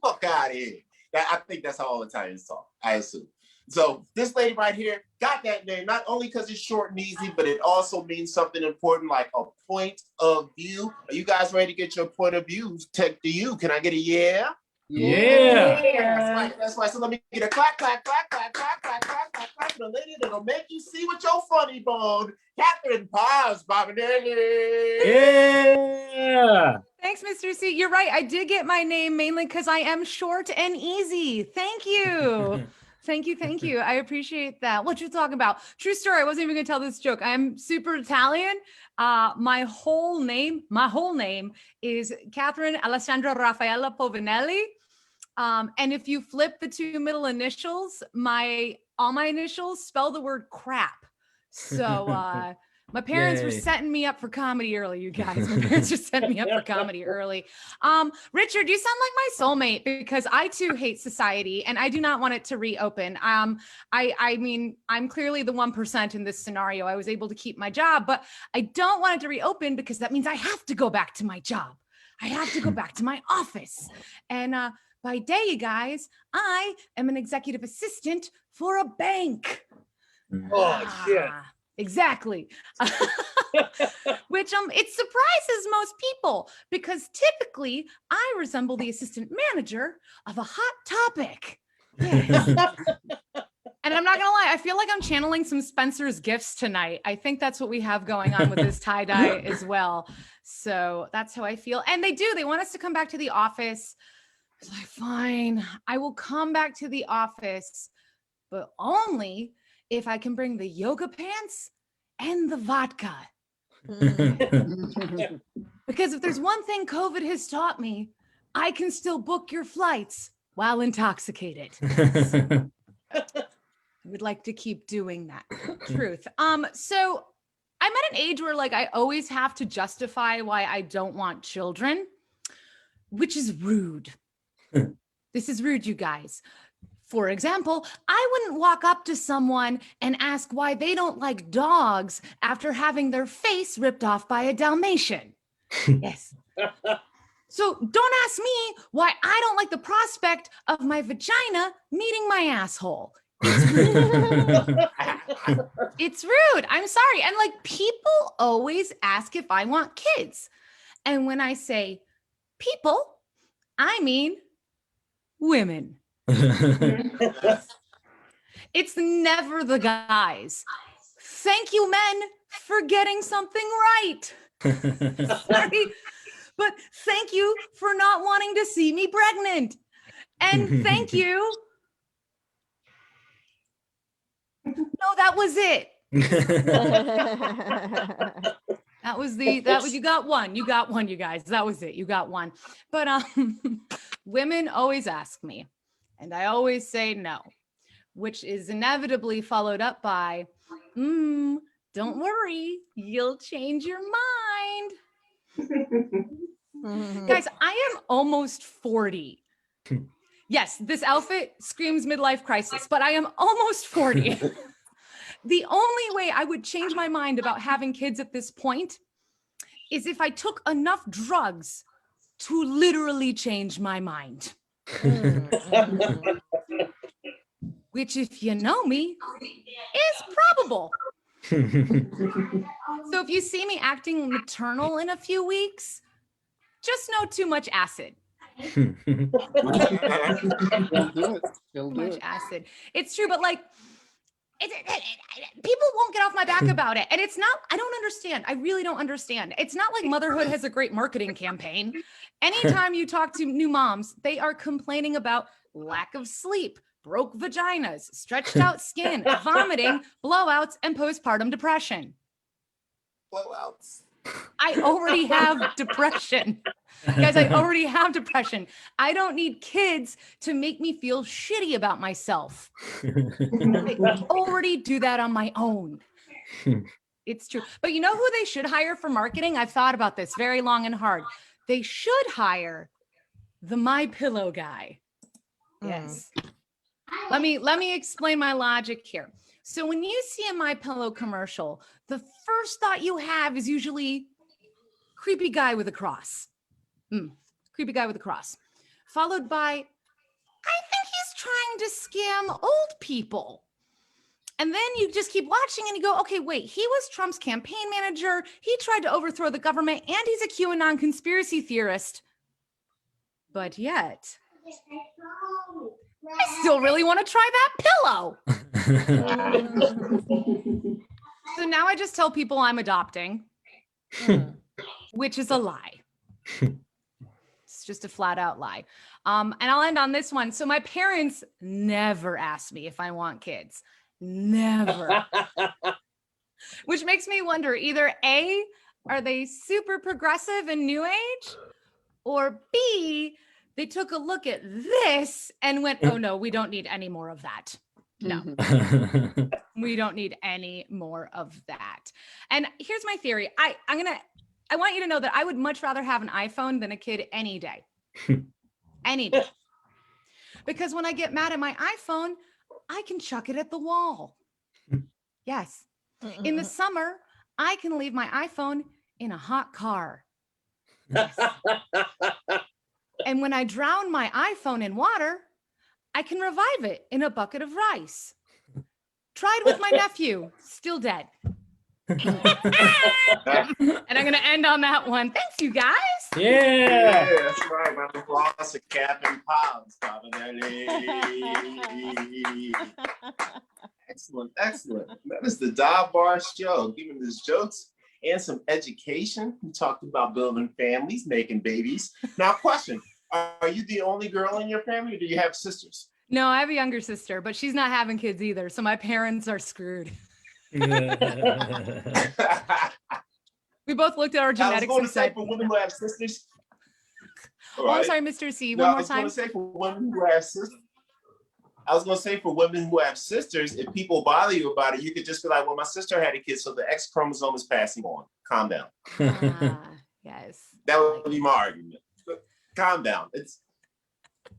Fuck out of here. I think that's how all Italians talk, I assume. So this lady right here got that name, not only because it's short and easy, but it also means something important like a point of view. Are you guys ready to get your point of view? Tech to you. Can I get a yeah? Yeah. That's right. So let me get a clap for the lady that'll make you see with your funny bone. Catherine Povinelli. Yeah. Thanks, Mr. C. You're right. I did get my name mainly because I am short and easy. Thank you. Thank you. I appreciate that. What you talking about? True story. I wasn't even gonna tell this joke. I am super Italian. My whole name is Catherine Alessandra Raffaella Povinelli. And if you flip the two middle initials, all my initials spell the word crap. So my parents were setting me up for comedy early, you guys. My parents were setting me up for comedy early. Richard, you sound like my soulmate because I too hate society and I do not want it to reopen. I mean, I'm clearly the 1% in this scenario. I was able to keep my job, but I don't want it to reopen because that means I have to go back to my job. I have to go back to my office. And by day, you guys, I am an executive assistant for a bank. Oh, shit. Exactly. Which it surprises most people because typically I resemble the assistant manager of a hot topic. Yes. And I'm not gonna lie, I feel like I'm channeling some Spencer's Gifts tonight. I think that's what we have going on with this tie-dye as well. So that's how I feel. And they want us to come back to the office. I was like, fine, I will come back to the office, but only if I can bring the yoga pants and the vodka. Because if there's one thing COVID has taught me, I can still book your flights while intoxicated. I would like to keep doing that. Truth. So I'm at an age where I always have to justify why I don't want children, which is rude. This is rude, you guys. For example, I wouldn't walk up to someone and ask why they don't like dogs after having their face ripped off by a Dalmatian. Yes. So don't ask me why I don't like the prospect of my vagina meeting my asshole. It's rude. It's rude. I'm sorry. And people always ask if I want kids. And when I say people, I mean women. It's never the guys. Thank you, men, for getting something right. Sorry, but thank you for not wanting to see me pregnant. And thank you. No, that was it. You got one, you guys. That was it. You got one. But women always ask me, and I always say no, which is inevitably followed up by, don't worry, you'll change your mind. Guys, I am almost 40. Yes, this outfit screams midlife crisis, but I am almost 40. The only way I would change my mind about having kids at this point is if I took enough drugs to literally change my mind. Which, if you know me, is probable. So if you see me acting maternal in a few weeks, just know too much acid. He'll do it. Too much acid. It's true, but people won't get off my back about it. And it's not, I don't understand. I really don't understand. It's not like motherhood has a great marketing campaign. Anytime you talk to new moms, they are complaining about lack of sleep, broke vaginas, stretched out skin, vomiting, blowouts, and postpartum depression. Blowouts. I already have depression. Guys, I already have depression. I don't need kids to make me feel shitty about myself. I already do that on my own. It's true. But you know who they should hire for marketing? I've thought about this very long and hard. They should hire the My Pillow guy. Yes. Let me explain my logic here. So when you see a My Pillow commercial, the first thought you have is usually creepy guy with a cross. Creepy guy with a cross. Followed by, I think he's trying to scam old people. And then you just keep watching and you go, okay, wait, he was Trump's campaign manager. He tried to overthrow the government and he's a QAnon conspiracy theorist. But yet, I still really want to try that pillow. So now I just tell people I'm adopting, which is a lie. It's just a flat out lie. And I'll end on this one. So my parents never asked me if I want kids. Never. Which makes me wonder, either A, are they super progressive and new age? Or B, they took a look at this and went, oh no, we don't need any more of that. No, we don't need any more of that. And here's my theory. I want you to know that I would much rather have an iPhone than a kid any day. Any day. Because when I get mad at my iPhone, I can chuck it at the wall. Yes. In the summer, I can leave my iPhone in a hot car. Yes. And when I drown my iPhone in water, I can revive it in a bucket of rice. Tried with my nephew, still dead. And I'm going to end on that one. Thanks, you guys. Yeah. That's right. My boss, Catherine Povinelli. Excellent. That is the Dive Bar Show, giving us jokes and some education. We talked about building families, making babies. Now, question. Are you the only girl in your family, or do you have sisters? No, I have a younger sister, but she's not having kids either. So my parents are screwed. We both looked at our genetics and said, for women who have sisters. Oh, I'm sorry, Mr. C. One more time. I was going to say for women who have sisters. I was going to say for women who have sisters, if people bother you about it, you could just be like, well, my sister had a kid, so the X chromosome is passing on. Calm down. Yes. That would be my argument. But calm down. It's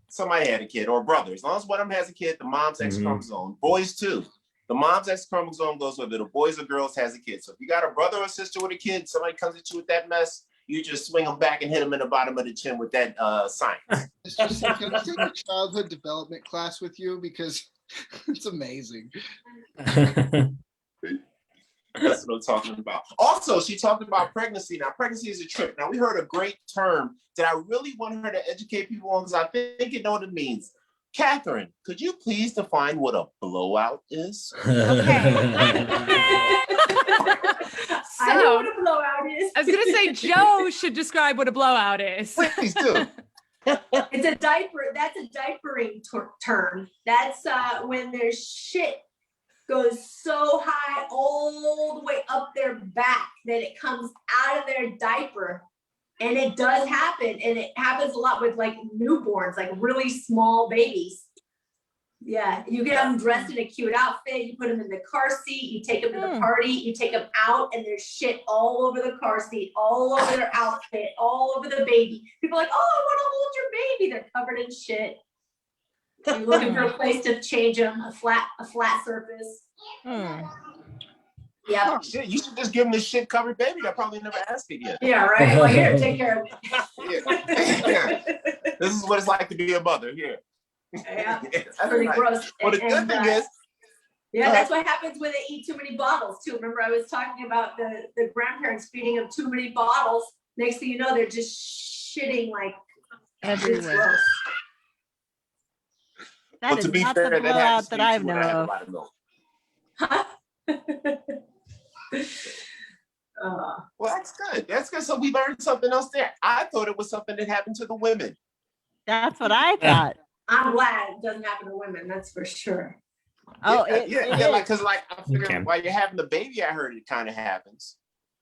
somebody had a kid or a brother. As long as one of them has a kid, the mom's X chromosome. Boys too. The mom's X chromosome goes with it. A boys or girls has a kid. So if you got a brother or sister with a kid, somebody comes at you with that mess, you just swing them back and hit them in the bottom of the chin with that science. Can I take a childhood development class with you? Because it's amazing. That's what I'm talking about. Also, she talked about pregnancy. Now, pregnancy is a trip. Now, we heard a great term that I really want her to educate people on because I think you know what it means. Catherine, could you please define what a blowout is? Okay. I know what a blowout is. I was going to say Joe should describe what a blowout is. Please do. It's a diaper. That's a diapering term. That's when their shit goes so high all the way up their back that it comes out of their diaper. And it does happen. And it happens a lot with like newborns, like really small babies. Yeah, you get them dressed in a cute outfit, you put them in the car seat, you take them to the party, you take them out, and there's shit all over the car seat, all over their outfit, all over the baby. People are like, oh, I want to hold your baby. They're covered in shit. You're looking for a place to change them, a flat surface. Yeah. Oh, shit, you should just give them this shit covered baby. I probably never asked it yet. Yeah, right. Well, here, take care of it. Yeah. This is what it's like to be a mother. Here. Yeah, it's pretty gross. Well, the good thing is, yeah, that's what happens when they eat too many bottles too. Remember, I was talking about the grandparents feeding them too many bottles. Next thing you know, they're just shitting like everywhere. That is to be not fair, the blowout that I've known of. Well, that's good. That's good. So we learned something else there. I thought it was something that happened to the women. That's what I thought. I'm glad it doesn't happen to women. That's for sure. Oh, yeah. Like, cause like I figured while you're having the baby, I heard it kind of happens.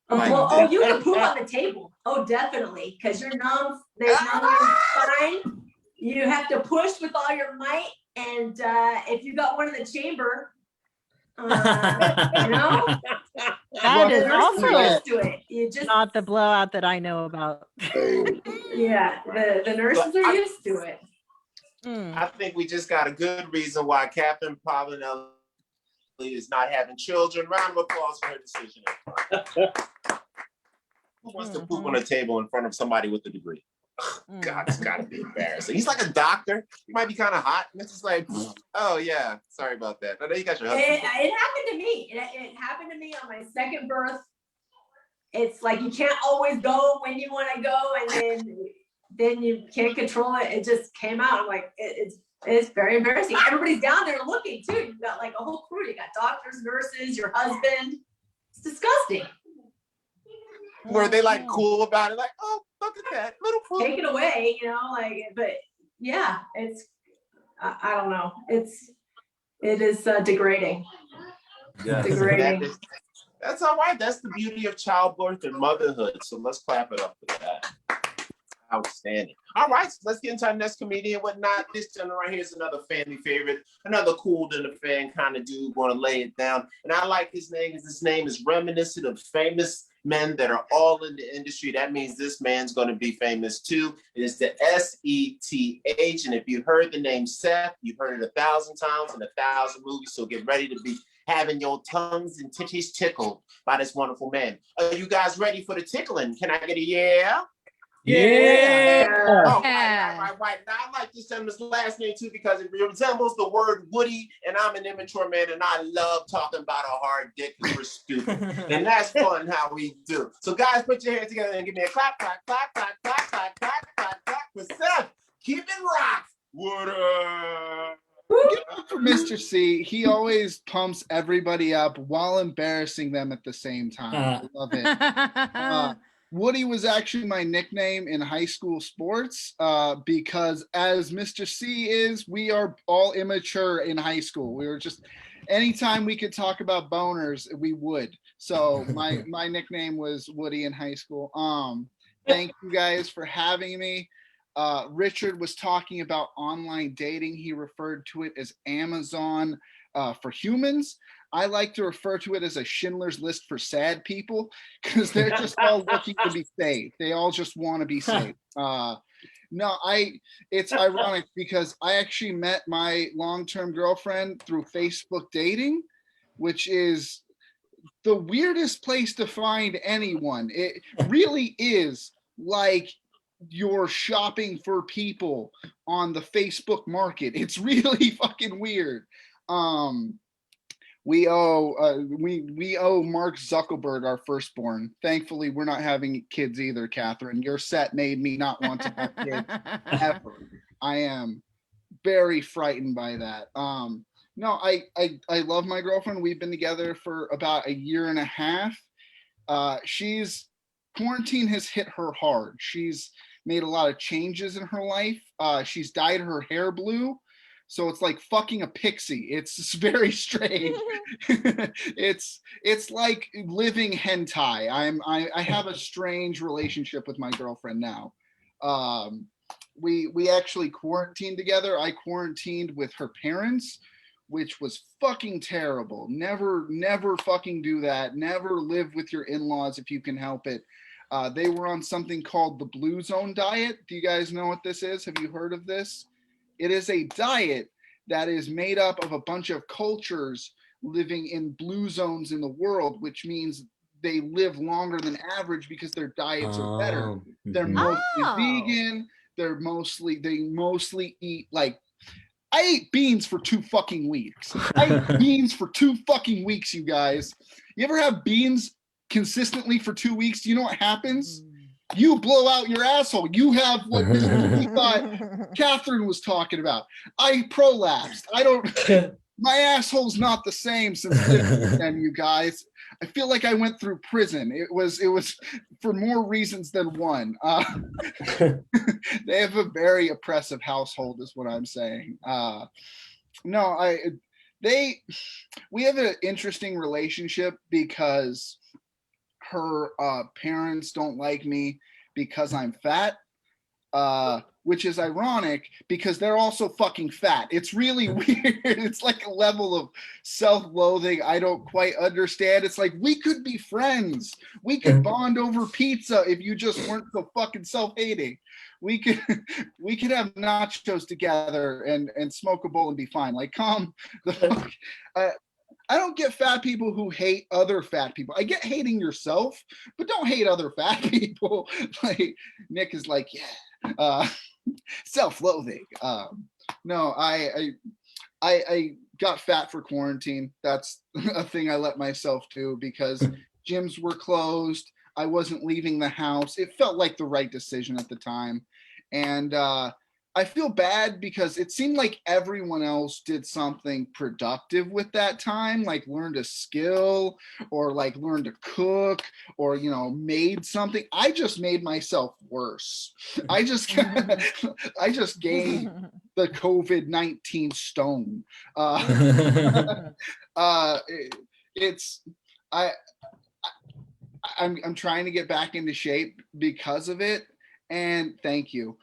Well, you can poop on the table. Oh, definitely, because you're numb. There's numb in spine. You have to push with all your might, and if you got one in the chamber, you know, that is also used to it. You just not the blowout that I know about. Yeah, the nurses are used to it. I think we just got a good reason why Catherine Povinelli is not having children. Round of applause for her decision. Who wants to poop on a table in front of somebody with a degree? God, it's gotta be embarrassing. He's like a doctor. He might be kind of hot. And it's just like, oh yeah, sorry about that. I know you got your husband. It happened to me. It happened to me on my second birth. It's like you can't always go when you want to go, and then you can't control it. It just came out. I'm like, it's very embarrassing. Everybody's down there looking too. You've got like a whole crew. You got doctors, nurses, your husband. It's disgusting. Were they like cool about it? Like, oh, look at that little poop. Take it away, you know, like, but yeah, it's, I don't know. It is degrading. Yes, degrading. That's all right. That's the beauty of childbirth and motherhood. So let's clap it up for that. Outstanding. All right, so let's get into our next comedian and whatnot. This gentleman right here is another family favorite, another cool than a fan kind of dude, want to lay it down. And I like his name, because his name is reminiscent of famous men that are all in the industry. That means this man's going to be famous too. It is the S-E-T-H. And if you heard the name Seth, you've heard it 1,000 times in 1,000 movies. So get ready to be having your tongues and titties tickled by this wonderful man. Are you guys ready for the tickling? Can I get a yeah? Yeah. Oh, right. Now, I like this gentleman's last name too, because it resembles the word Woody, and I'm an immature man, and I love talking about a hard dick because we're stupid. And that's fun how we do. So guys, put your hands together and give me a clap, clap, clap, clap, clap, clap, clap, clap, clap for Seth. Keep it rocked. What up? Give it up for Mr. C. He always pumps everybody up while embarrassing them at the same time. I love it. Woody was actually my nickname in high school sports because as Mr. C is, we are all immature in high school. We were just, anytime we could talk about boners, we would. So my nickname was Woody in high school. Thank you guys for having me. Richard was talking about online dating. He referred to it as Amazon for humans. I like to refer to it as a Schindler's List for sad people, because they're just all looking to be saved. They all just want to be saved. It's ironic because I actually met my long-term girlfriend through Facebook dating, which is the weirdest place to find anyone. It really is like you're shopping for people on the Facebook market. It's really fucking weird. We owe Mark Zuckerberg our firstborn. Thankfully, we're not having kids either, Catherine. Your set made me not want to have kids ever. I am very frightened by that. No, I love my girlfriend. We've been together for about 1.5 years. Quarantine has hit her hard. She's made a lot of changes in her life. She's dyed her hair blue. So it's like fucking a pixie. It's very strange. It's like living hentai. I have a strange relationship with my girlfriend now. We actually quarantined together. I quarantined with her parents, which was fucking terrible. Never fucking do that. Never live with your in-laws if you can help it. They were on something called the Blue Zone diet. Do you guys know what this is? Have you heard of this? It is a diet that is made up of a bunch of cultures living in blue zones in the world, which means they live longer than average because their diets are better. They're mostly vegan. They mostly eat like, I ate beans for 2 fucking weeks. I ate beans for 2 fucking weeks, you guys. You ever have beans consistently for 2 weeks? Do you know what happens? You blow out your asshole. You have what we thought Catherine was talking about. I prolapsed. I don't. My asshole's not the same since then, you guys. I feel like I went through prison. It was for more reasons than one. They have a very oppressive household, is what I'm saying. No, we have an interesting relationship because her parents don't like me because I'm fat. Which is ironic because they're also fucking fat. It's really weird. It's like a level of self-loathing I don't quite understand. It's like, we could be friends. We could bond over pizza if you just weren't so fucking self-hating. We could have nachos together and smoke a bowl and be fine. Like, calm the fuck. I don't get fat people who hate other fat people. I get hating yourself, but don't hate other fat people. Like, Nick is like, yeah. Self-loathing. No, I got fat for quarantine. That's a thing I let myself do because gyms were closed. I wasn't leaving the house. It felt like the right decision at the time. And I feel bad because it seemed like everyone else did something productive with that time, like learned a skill or like learned to cook or, you know, made something. I just made myself worse. I just gained the COVID-19 stone. I'm trying to get back into shape because of it. And thank you.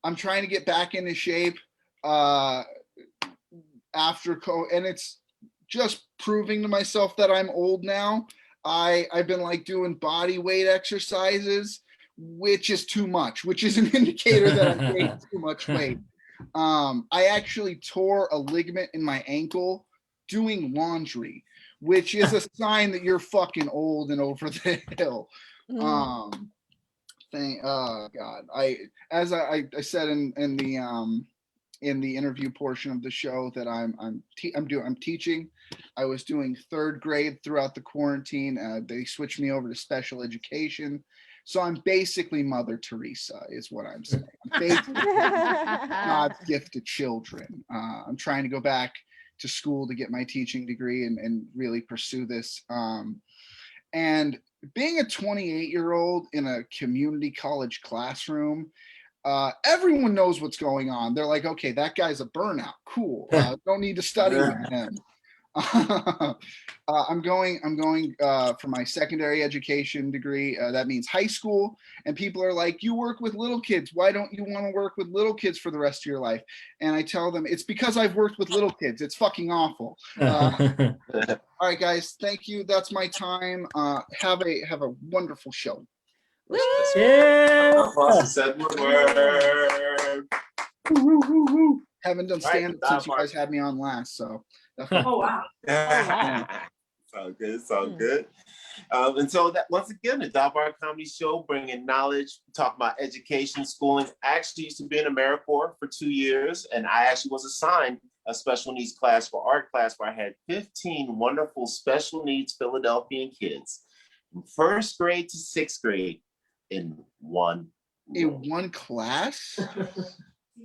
I'm trying to get back into shape after COVID, and it's just proving to myself that I'm old now. I've been like doing body weight exercises, which is too much, which is an indicator that I'm gaining too much weight. I actually tore a ligament in my ankle doing laundry, which is a sign that you're fucking old and over the hill. Oh God! I said in the interview portion of the show that I'm teaching. I was doing third grade throughout the quarantine. They switched me over to special education, so I'm basically Mother Teresa, is what I'm saying. I'm basically God's gift to children. I'm trying to go back to school to get my teaching degree and really pursue this. And being a 28-year-old in a community college classroom, everyone knows what's going on. They're like, okay, that guy's a burnout. Cool. Don't need to study with him. I'm going for my secondary education degree. That means high school. And people are like, you work with little kids. Why don't you want to work with little kids for the rest of your life? And I tell them, it's because I've worked with little kids. It's fucking awful. All right, guys. Thank you. That's my time. Have a wonderful show. Yeah. Seth Woodward. Haven't done stand-up since you guys had me on last, so. Oh wow. It's all good. It's all good. And so that once again, the Dot Bar Comedy Show, bringing knowledge, talk about education, schooling. I actually used to be in AmeriCorps for 2 years, and I actually was assigned a special needs class for art class where I had 15 wonderful special needs Philadelphian kids from first grade to sixth grade in one class.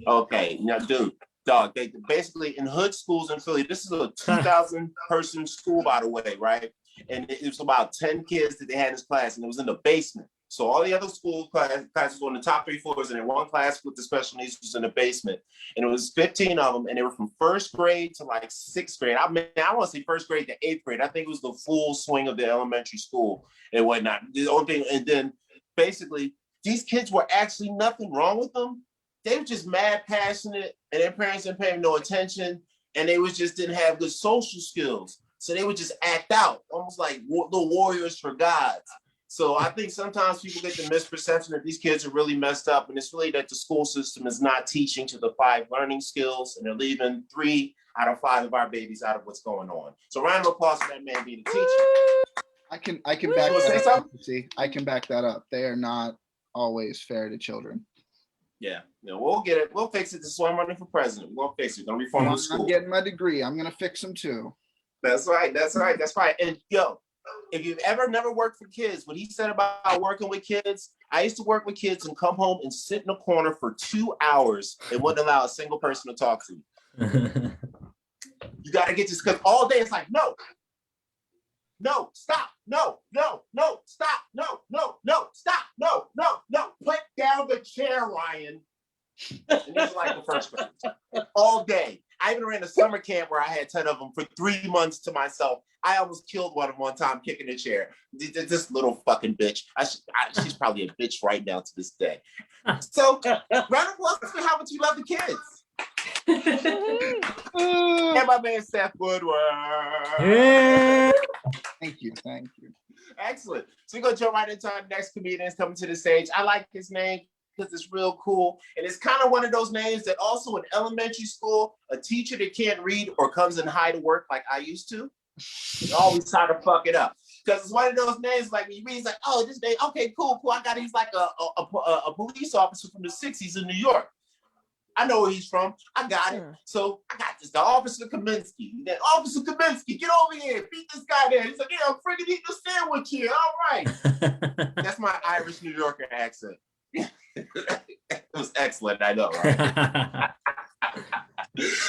Okay, now, dude. Dog, they basically in hood schools in Philly, this is a 2,000 person school, by the way, right? And it was about 10 kids that they had in this class, and it was in the basement. So all the other school classes were on the top 3 floors, and then one class with the special needs was in the basement. And it was 15 of them, and they were from first grade to like sixth grade. I mean, I want to say first grade to eighth grade. I think it was the full swing of the elementary school and whatnot. The only thing, and then basically, these kids were actually nothing wrong with them. They were just mad passionate, and their parents didn't pay them no attention, and they just didn't have good social skills. So they would just act out, almost like the warriors for gods. So I think sometimes people get the misperception that these kids are really messed up, and it's really that the school system is not teaching to the 5 learning skills, and they're leaving 3 out of 5 of our babies out of what's going on. So round of applause for that man being a teacher. I can back that up. See, I can back that up. They are not always fair to children. Yeah, we'll get it. We'll fix it. This is why I'm running for president. We're gonna fix it. We're gonna reform the school. I'm getting my degree. I'm gonna fix them too. That's right. That's right. That's right. And yo, if you've ever never worked for kids, what he said about working with kids, I used to work with kids and come home and sit in a corner for 2 hours and wouldn't allow a single person to talk to me. You got to get this, because all day it's like, no, stop, no, stop, no, stop, no. Put down the chair, Ryan. And these are like the first graders. All day. I even ran a summer camp where I had 10 of them for 3 months to myself. I almost killed one of them one time kicking a chair. This little fucking bitch. She's probably a bitch right now to this day. So, round of applause for how much you love the kids. And my man Seth Woodward. Yeah. Thank you. Excellent. So we're gonna jump right into our next comedian that's coming to the stage. I like his name because it's real cool. And it's kind of one of those names that also in elementary school, a teacher that can't read or comes in high to work like I used to, they always try to fuck it up. Because it's one of those names like when you read, it's like, oh, this name, okay, cool. I got, he's like a police officer from the 60s in New York. I know where he's from. I got it. So I got this, the Officer Kaminsky. That Officer Kaminsky, get over here, beat this guy there. He's like, yeah, I'm freaking eating a sandwich here. All right. That's my Irish New Yorker accent. It was excellent, I know, right?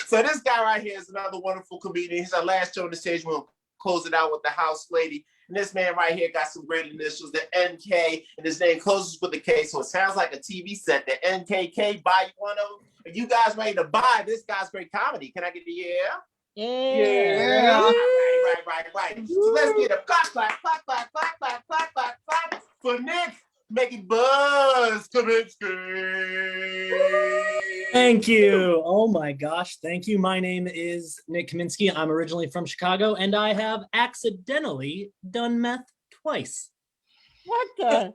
So this guy right here is another wonderful comedian. He's our last show on the stage. We'll close it out with the house lady. And this man right here got some great initials, the NK, and his name closes with a K. So it sounds like a TV set, the NKK. Buy you one of them. Are you guys ready to buy this guy's great comedy? Can I get a yeah? Yeah. Right. So let's get a clap for Nick. Make it buzz, Kaminski. Thank you. Oh my gosh. Thank you. My name is Nick Kaminsky. I'm originally from Chicago, and I have accidentally done meth twice. What the?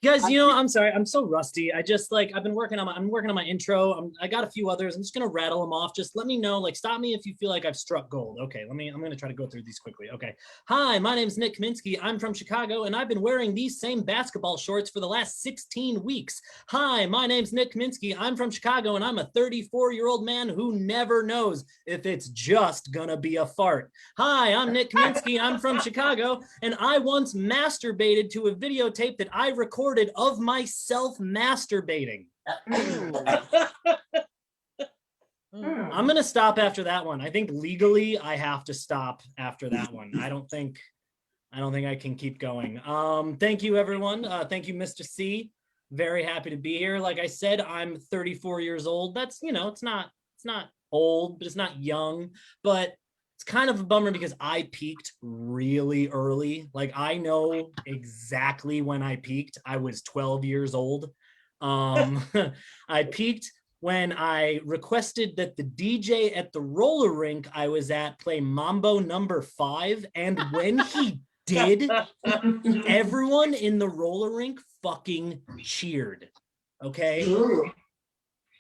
Guys, you know, I'm sorry. I'm so rusty. I've been working on my intro. I got a few others. I'm just going to rattle them off. Just let me know, stop me if you feel like I've struck gold. Okay, I'm going to try to go through these quickly. Okay. Hi, my name's Nick Kaminsky. I'm from Chicago, and I've been wearing these same basketball shorts for the last 16 weeks. Hi, my name's Nick Kaminsky. I'm from Chicago, and I'm a 34-year-old man who never knows if it's just gonna be a fart. Hi, I'm Nick Kaminsky. I'm from Chicago, and I once masturbated to a videotape that I recorded of myself masturbating. I'm gonna stop after that one. I think legally I have to stop after that one. I don't think I can keep going. Thank you, everyone. Thank you, Mista See. Very happy to be here. Like I said, I'm 34 years old. That's, it's not old, but it's not young. But it's kind of a bummer because I peaked really early. I know exactly when I peaked. I was 12 years old. I peaked when I requested that the DJ at the roller rink I was at play Mambo number 5. And when he did, everyone in the roller rink fucking cheered. Okay? Ooh.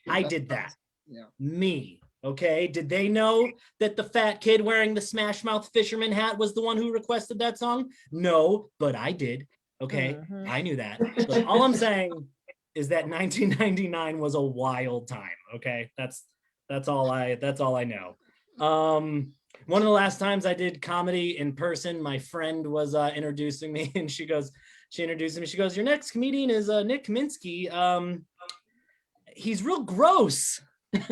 I did that. Yeah. Me. Okay, did they know that the fat kid wearing the Smash Mouth fisherman hat was the one who requested that song? No, but I did. Okay, I knew that. But all I'm saying is that 1999 was a wild time. Okay, that's all I know. One of the last times I did comedy in person, my friend was introducing me, and she introduced me. She goes, "Your next comedian is Nick Kaminsky. He's real gross." And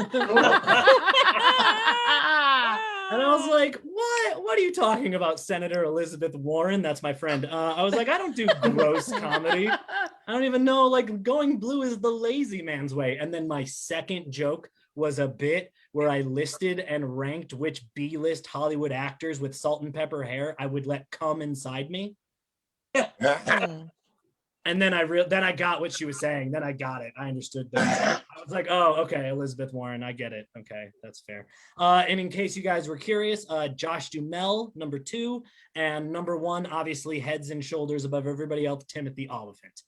I was like, what are you talking about, Senator Elizabeth Warren? That's my friend. I was like, I don't do gross comedy. I don't even know, going blue is the lazy man's way. And then my second joke was a bit where I listed and ranked which B-list Hollywood actors with salt and pepper hair I would let come inside me. And then I got what she was saying. Then I got it. I understood that. I was like, oh, okay, Elizabeth Warren, I get it. Okay, that's fair. And in case you guys were curious, Josh Duhamel, number 2, and number 1, obviously heads and shoulders above everybody else, Timothy Oliphant.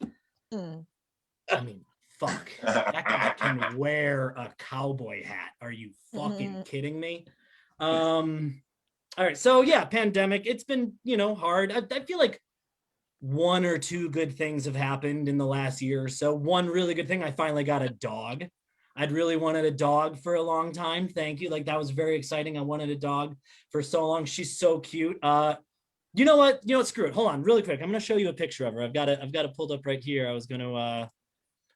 I mean, fuck. That guy can wear a cowboy hat. Are you fucking kidding me? All right, so yeah, pandemic. It's been, hard. I feel like 1 or 2 good things have happened in the last year or so. One really good thing, I finally got a dog. I'd really wanted a dog for a long time. Thank you. That was very exciting. I wanted a dog for so long. She's so cute. You know what? Screw it. Hold on really quick. I'm going to show you a picture of her. I've got it pulled up right here. I was going to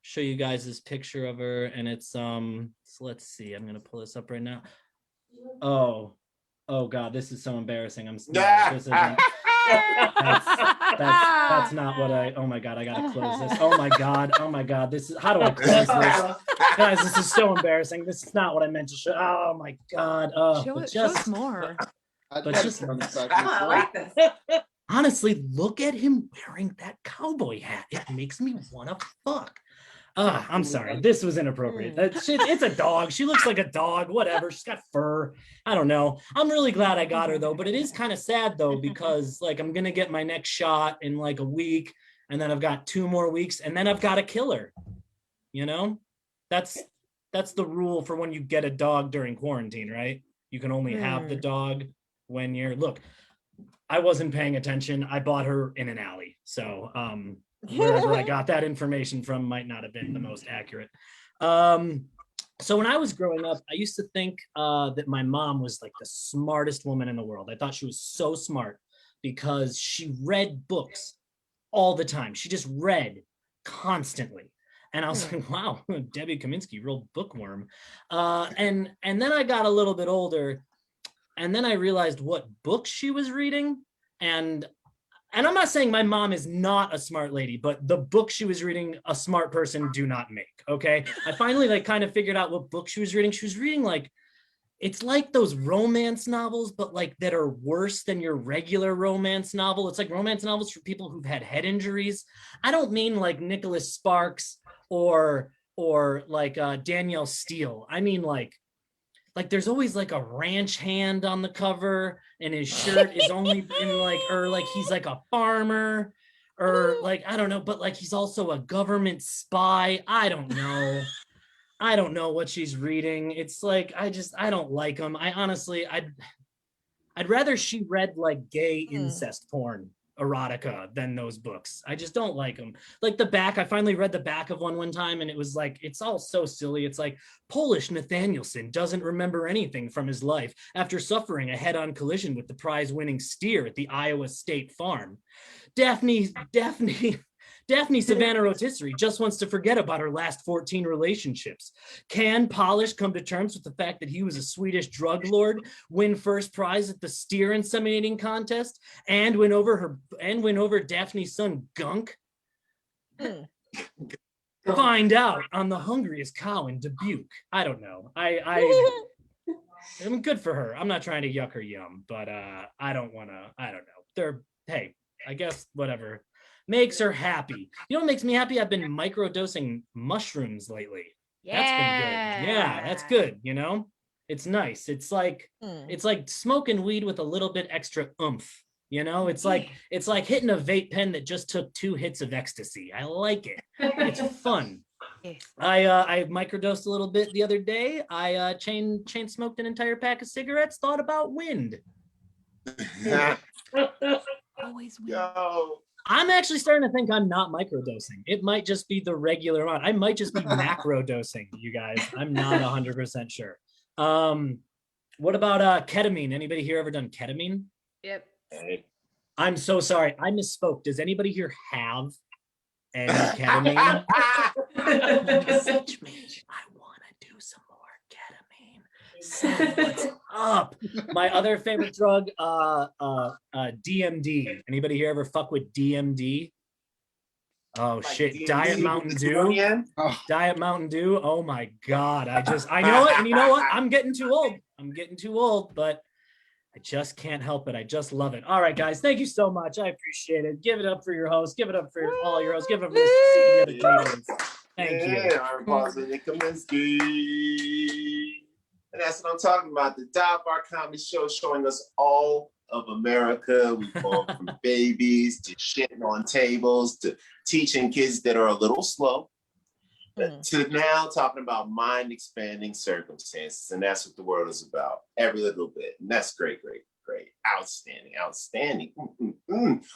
show you guys this picture of her, and it's so let's see. I'm going to pull this up right now. Oh, Oh God, this is so embarrassing. This isn't. That's not what I. Oh my God, I gotta close this. Oh my God, this is. How do I close this? Guys, this is so embarrassing. This is not what I meant to show. Oh my God. Show us more. I like this. Honestly, look at him wearing that cowboy hat. It makes me want to fuck. I'm sorry. This was inappropriate. It's a dog. She looks like a dog. Whatever. She's got fur. I don't know. I'm really glad I got her though, but it is kind of sad though, because like I'm going to get my next shot in like a week, and then I've got 2 more weeks, and then I've got to kill her. You know, that's the rule for when you get a dog during quarantine, right? You can only have the dog when you're, look, I wasn't paying attention. I bought her in an alley. So, wherever I got that information from might not have been the most accurate. So when I was growing up, I used to think that my mom was like the smartest woman in the world. I thought she was so smart because she read books all the time. She just read constantly. And I was like, wow, Debbie Kaminsky, real bookworm. And then I got a little bit older, and then I realized what books she was reading. And I'm not saying my mom is not a smart lady, but the book she was reading, a smart person do not make, okay? I finally like kind of figured out what book she was reading. She was reading like, it's like those romance novels, but like that are worse than your regular romance novel. It's like romance novels for people who've had head injuries. I don't mean like Nicholas Sparks or like Danielle Steele. I mean like there's always like a ranch hand on the cover, and his shirt is only in like, or like he's like a farmer, or like, I don't know, but like he's also a government spy. I don't know what she's reading. It's like, I don't like them. I honestly, I'd rather she read like gay incest porn erotica than those books. I just don't like them. Like the back, I finally read the back of one time, and it was like, it's all so silly. It's like, Polish Nathanielson doesn't remember anything from his life after suffering a head-on collision with the prize-winning steer at the Iowa State Farm. Daphne Savannah Rotisserie just wants to forget about her last 14 relationships. Can Polish come to terms with the fact that he was a Swedish drug lord, win first prize at the steer inseminating contest, and win over Daphne's son Gunk? Find out on The Hungriest Cow in Dubuque. I don't know. I'm good for her. I'm not trying to yuck her yum, but I don't know. Hey, I guess whatever makes her happy. You know what makes me happy? I've been microdosing mushrooms lately. Yeah. That's been good. Yeah, that's good. You know, it's nice. It's like smoking weed with a little bit extra oomph. You know, it's like hitting a vape pen that just took 2 hits of ecstasy. I like it. It's fun. I microdosed a little bit the other day. I chain smoked an entire pack of cigarettes. Thought about wind. Always wind. Yo. I'm actually starting to think I'm not microdosing. It might just be the regular amount. I might just be macro dosing, you guys. I'm not 100% sure. What about ketamine? Anybody here ever done ketamine? Yep. I'm so sorry. I misspoke. Does anybody here have any ketamine? Message me. I want to do some more ketamine. So what's up? My other favorite drug, DMD. Anybody here ever fuck with DMD? Oh like shit! DMD Diet Mountain Dew. Diet Mountain Dew. Oh my god! I know it, and you know what? I'm getting too old. But I just can't help it. I just love it. All right, guys. Thank you so much. I appreciate it. Give it up for your host. Give it up for all your hosts. Give it up for the comedians. Thank you. Our boss, Nick Kaminsky. And that's what I'm talking about. The Dive Bar Comedy Show showing us all of America. We've gone from babies to shitting on tables to teaching kids that are a little slow to now talking about mind expanding circumstances. And that's what the world is about. Every little bit. And that's great. Outstanding.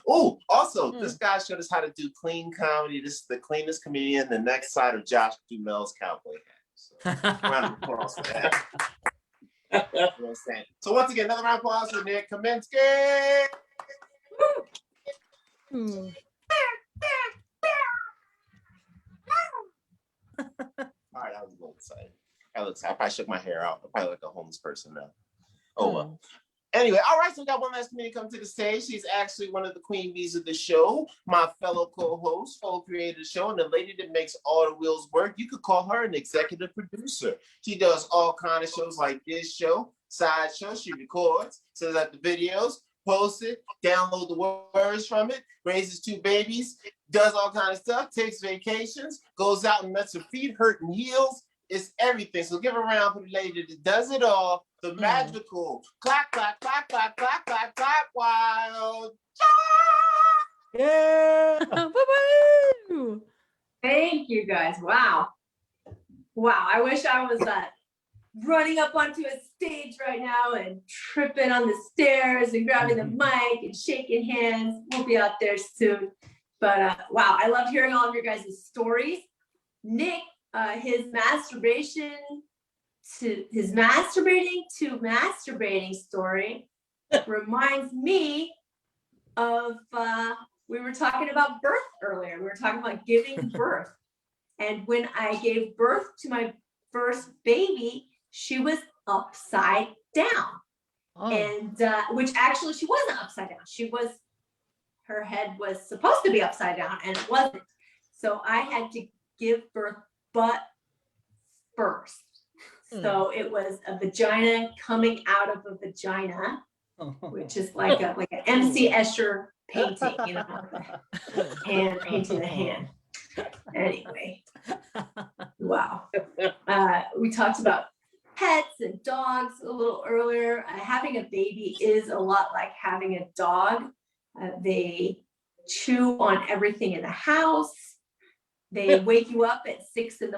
Oh, also, this guy showed us how to do clean comedy. This is the cleanest comedian, the next side of Josh Dumel's cowboy hat. So, round of applause for that. So once again, another round of applause for Nick Kaminsky. All right, I was a little excited. I probably shook my hair out. I probably look like a homeless person now. Oh well. Anyway, all right, so we got one last comedian come to the stage. She's actually one of the queen bees of the show, my fellow co-host, co-creator of the show, and the lady that makes all the wheels work. You could call her an executive producer. She does all kind of shows like this show, side show. She records, sends out the videos, posts it, download the words from it, raises 2 babies, does all kind of stuff, takes vacations, goes out and lets her feet hurt and heals. It's everything. So give a round for the lady that does it all. The magical clap, clap, clap, clap, clap, clap, clap, wild. Yeah. Woo-woo! Thank you guys. Wow. Wow. I wish I was running up onto a stage right now and tripping on the stairs and grabbing the mic and shaking hands. We'll be out there soon. But wow, I loved hearing all of your guys' stories. Nick, his masturbating to masturbating story reminds me of we were talking about birth earlier. We were talking about giving birth. And when I gave birth to my first baby, she was upside down. Oh. And which actually she wasn't upside down. Her head was supposed to be upside down and it wasn't. So I had to give birth butt first. So it was a vagina coming out of a vagina, which is like an MC Escher painting, you know, hand painting the hand. Anyway, wow. We talked about pets and dogs a little earlier. Having a baby is a lot like having a dog. They chew on everything in the house. They wake you up at 6 a.m.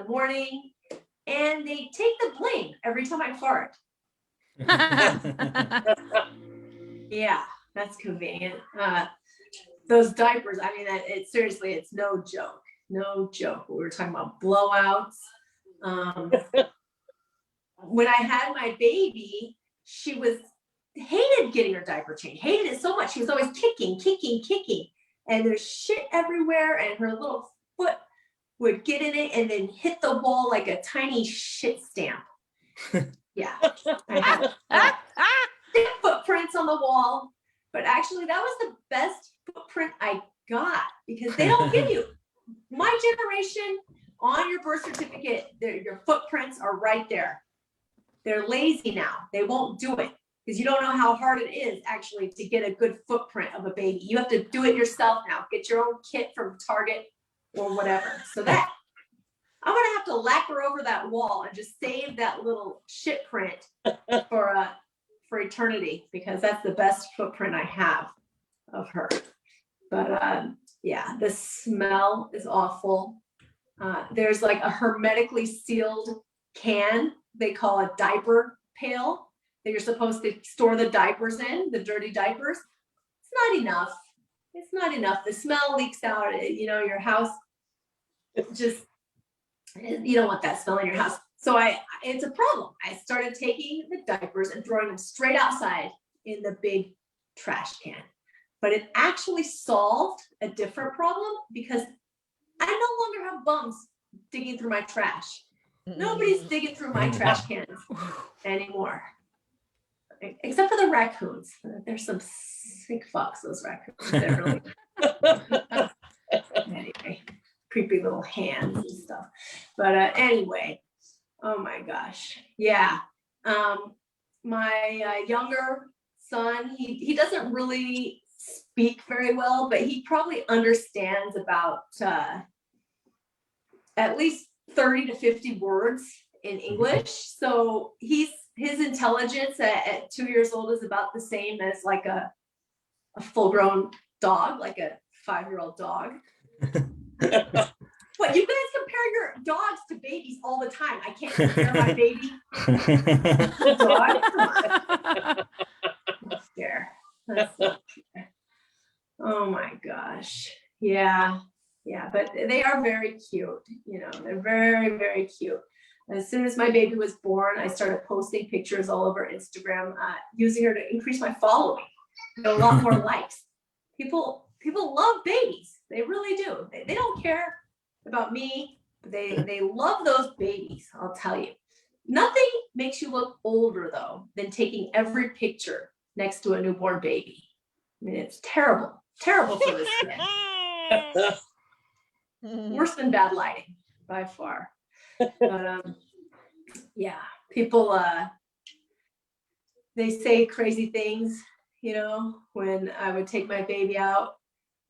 and they take the blame every time I fart. Yeah, that's convenient. Those diapers, I mean, seriously, it's no joke. No joke. We were talking about blowouts. When I had my baby, she hated getting her diaper changed, hated it so much. She was always kicking. And there's shit everywhere, and her little foot would get in it and then hit the wall like a tiny shit stamp. Yeah. I had footprints on the wall, but actually that was the best footprint I got because they don't give you. My generation, on your birth certificate, your footprints are right there. They're lazy now. They won't do it because you don't know how hard it is actually to get a good footprint of a baby. You have to do it yourself now. Get your own kit from Target or whatever. So that I'm gonna have to lacquer over that wall and just save that little shit print for eternity because that's the best footprint I have of her. But yeah, the smell is awful. There's like a hermetically sealed can they call a diaper pail that you're supposed to store the diapers in, the dirty diapers. It's not enough. It's not enough. The smell leaks out, you know, your house. Just, you don't want that smell in your house. So it's a problem. I started taking the diapers and throwing them straight outside in the big trash can. But it actually solved a different problem because I no longer have bums digging through my trash. Nobody's digging through my trash cans anymore. Except for the raccoons. There's some sick fucks, those raccoons. They're really... Anyway, creepy little hands and stuff. But anyway, oh my gosh. Yeah. My younger son, he doesn't really speak very well, but he probably understands about at least 30 to 50 words in English. So his intelligence at 2 years old is about the same as like a full-grown dog, like a 5-year-old dog. What, you guys compare your dogs to babies all the time. I can't compare my baby to a dog. That's fair. That's not fair. Oh my gosh. Yeah. Yeah, but they are very cute. You know, they're very, very cute. As soon as my baby was born, I started posting pictures all over Instagram, using her to increase my following. A lot more likes. People love babies. They really do. They don't care about me. They love those babies, I'll tell you. Nothing makes you look older though than taking every picture next to a newborn baby. I mean, it's terrible for the skin. Worse than bad lighting by far. But yeah, people they say crazy things, you know, when I would take my baby out.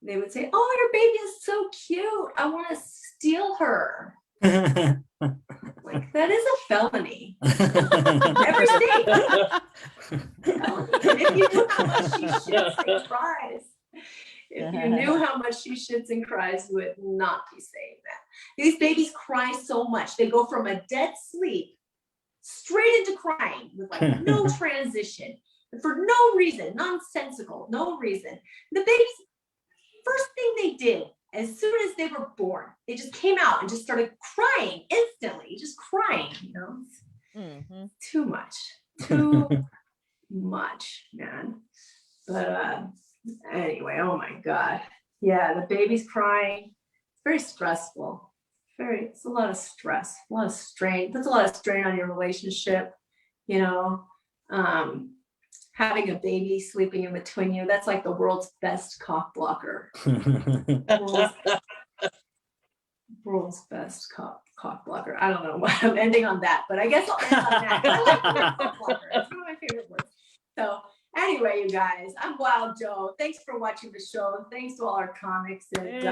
They would say, "Oh, your baby is so cute. I want to steal her." Like, that is a felony. Every state. If you knew how much she shits and cries, if you knew how much she shits and cries, you would not be saying that. These babies cry so much. They go from a dead sleep straight into crying with like no transition for no reason, nonsensical, no reason. The babies, first thing they did as soon as they were born, they just came out and just started crying instantly, just crying, you know. Too much, man. But anyway, oh my God. Yeah, the baby's crying. It's very stressful. It's a lot of stress, a lot of strain. Puts a lot of strain on your relationship, you know. Having a baby sleeping in between you, that's like the world's best cock blocker. World's best cock blocker. I don't know why I'm ending on that, but I guess I'll end on that. I like the word cock blocker. It's one of my favorite words. So anyway, you guys, I'm Wild Joe. Thanks for watching the show. And thanks to all our comics. And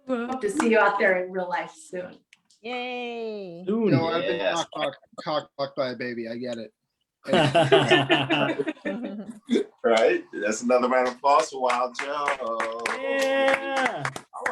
hope to see you out there in real life soon. Yay. No, I've been cock blocked by a baby. I get it. Right? That's another round of applause for Wild Joe. Yeah. All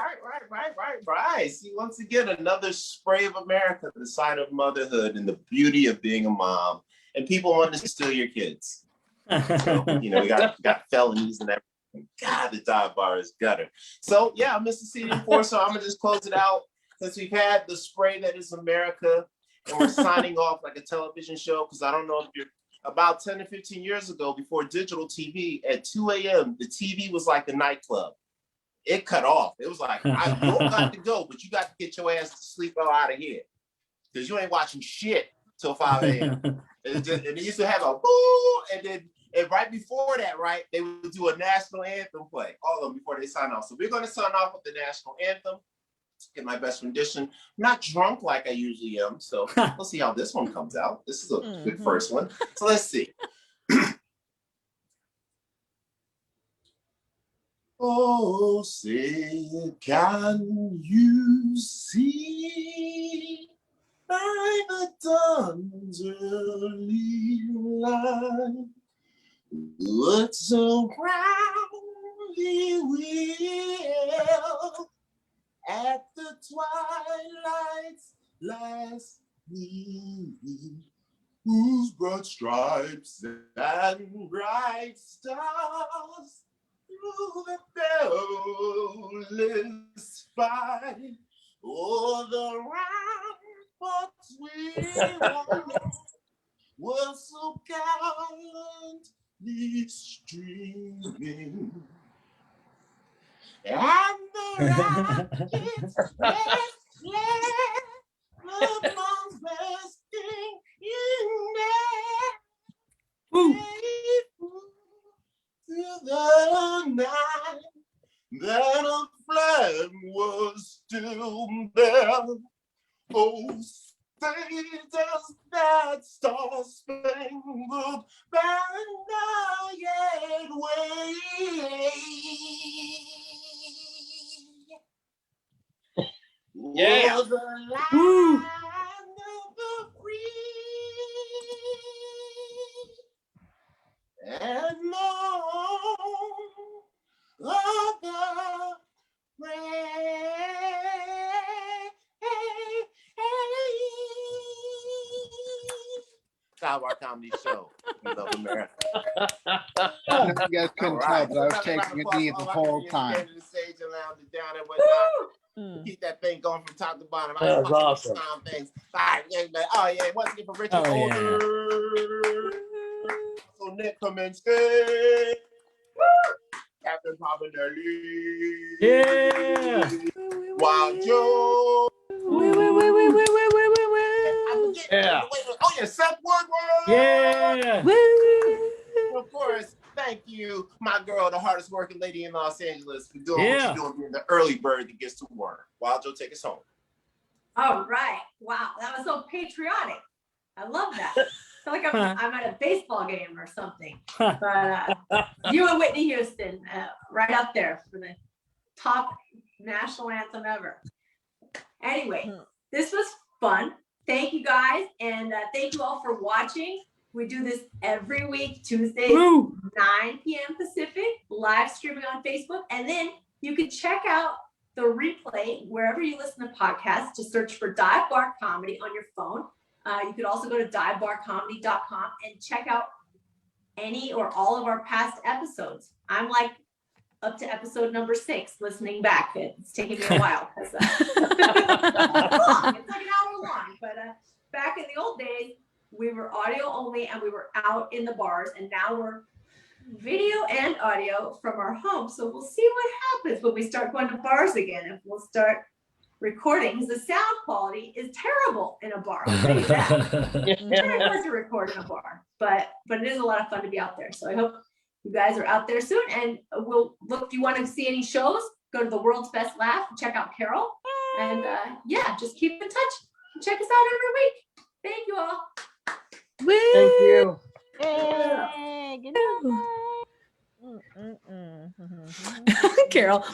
right. See, once again, another spray of America, the sign of motherhood and the beauty of being a mom. And people want to steal your kids. So, you know, we got felonies and everything. God, the dive bar is gutter. So, yeah, Mista See #4. So I'm going to just close it out since we've had the spray that is America. And we're signing off like a television show because I don't know if you're about 10 to 15 years ago, before digital TV, at 2 a.m., the TV was like a nightclub. It cut off. It was like, I don't got to go, but you got to get your ass to sleep out of here because you ain't watching shit till 5 a.m. And they used to have a boo, and right before that, right, they would do a national anthem play, all of them before they sign off. So we're going to sign off with the national anthem. Get my best rendition. I'm not drunk like I usually am, so we'll see how this one comes out. This is a good first one. So let's see. Oh, say, can you see by the dawn's early light what so proudly will at the twilight's last gleaming, whose broad stripes and bright stars through the perilous fight o'er the ramparts we were so gallantly streaming. And the rockets among resting in there through the night that a flame was still there. Oh, say does that star-spangled banner yet wave? Yeah. Oh, the land of the free and long of the Our comedy show. We love America. I don't know if you guys couldn't tell, but I was taking a knee the whole time. Keep that thing going from top to bottom. That was awesome. Things. All right, oh yeah, once again for Richard Older. So Nick Kaminsky. Catherine Povinelli. Yeah. Wild Joe. Wait. Yeah. Oh Oh yeah, Seth Woodward. Yeah. Woo! Of course, thank you, my girl, the hardest working lady in Los Angeles, for doing what Yeah. you're doing, being the early bird that gets to worm. Wild Joe, take us home. All right. Wow, that was so patriotic. I love that. I feel like I'm at a baseball game or something. But you and Whitney Houston, right up there for the top national anthem ever. Anyway, this was fun. Thank you guys, and thank you all for watching. We do this every week, Tuesdays, 9 p.m. Pacific, live streaming on Facebook. And then you can check out the replay wherever you listen to podcasts. Just search for Dive Bar Comedy on your phone. You could also go to divebarcomedy.com and check out any or all of our past episodes. I'm like up to episode number 6 listening back. It's taking me a while because it's long. It's like an hour long. But back in the old days, we were audio only and we were out in the bars, and now we're video and audio from our home. So we'll see what happens when we start going to bars again, if we'll start recording, because the sound quality is terrible in a bar. I'll tell you that. It's very hard to record in a bar, but it is a lot of fun to be out there. So I hope you guys are out there soon, and we'll look. If you want to see any shows, go to the World's Best Laugh, check out Carol, and yeah, just keep in touch. Check us out every week. Thank you all. Woo! Thank you. Hey, good night. Carol.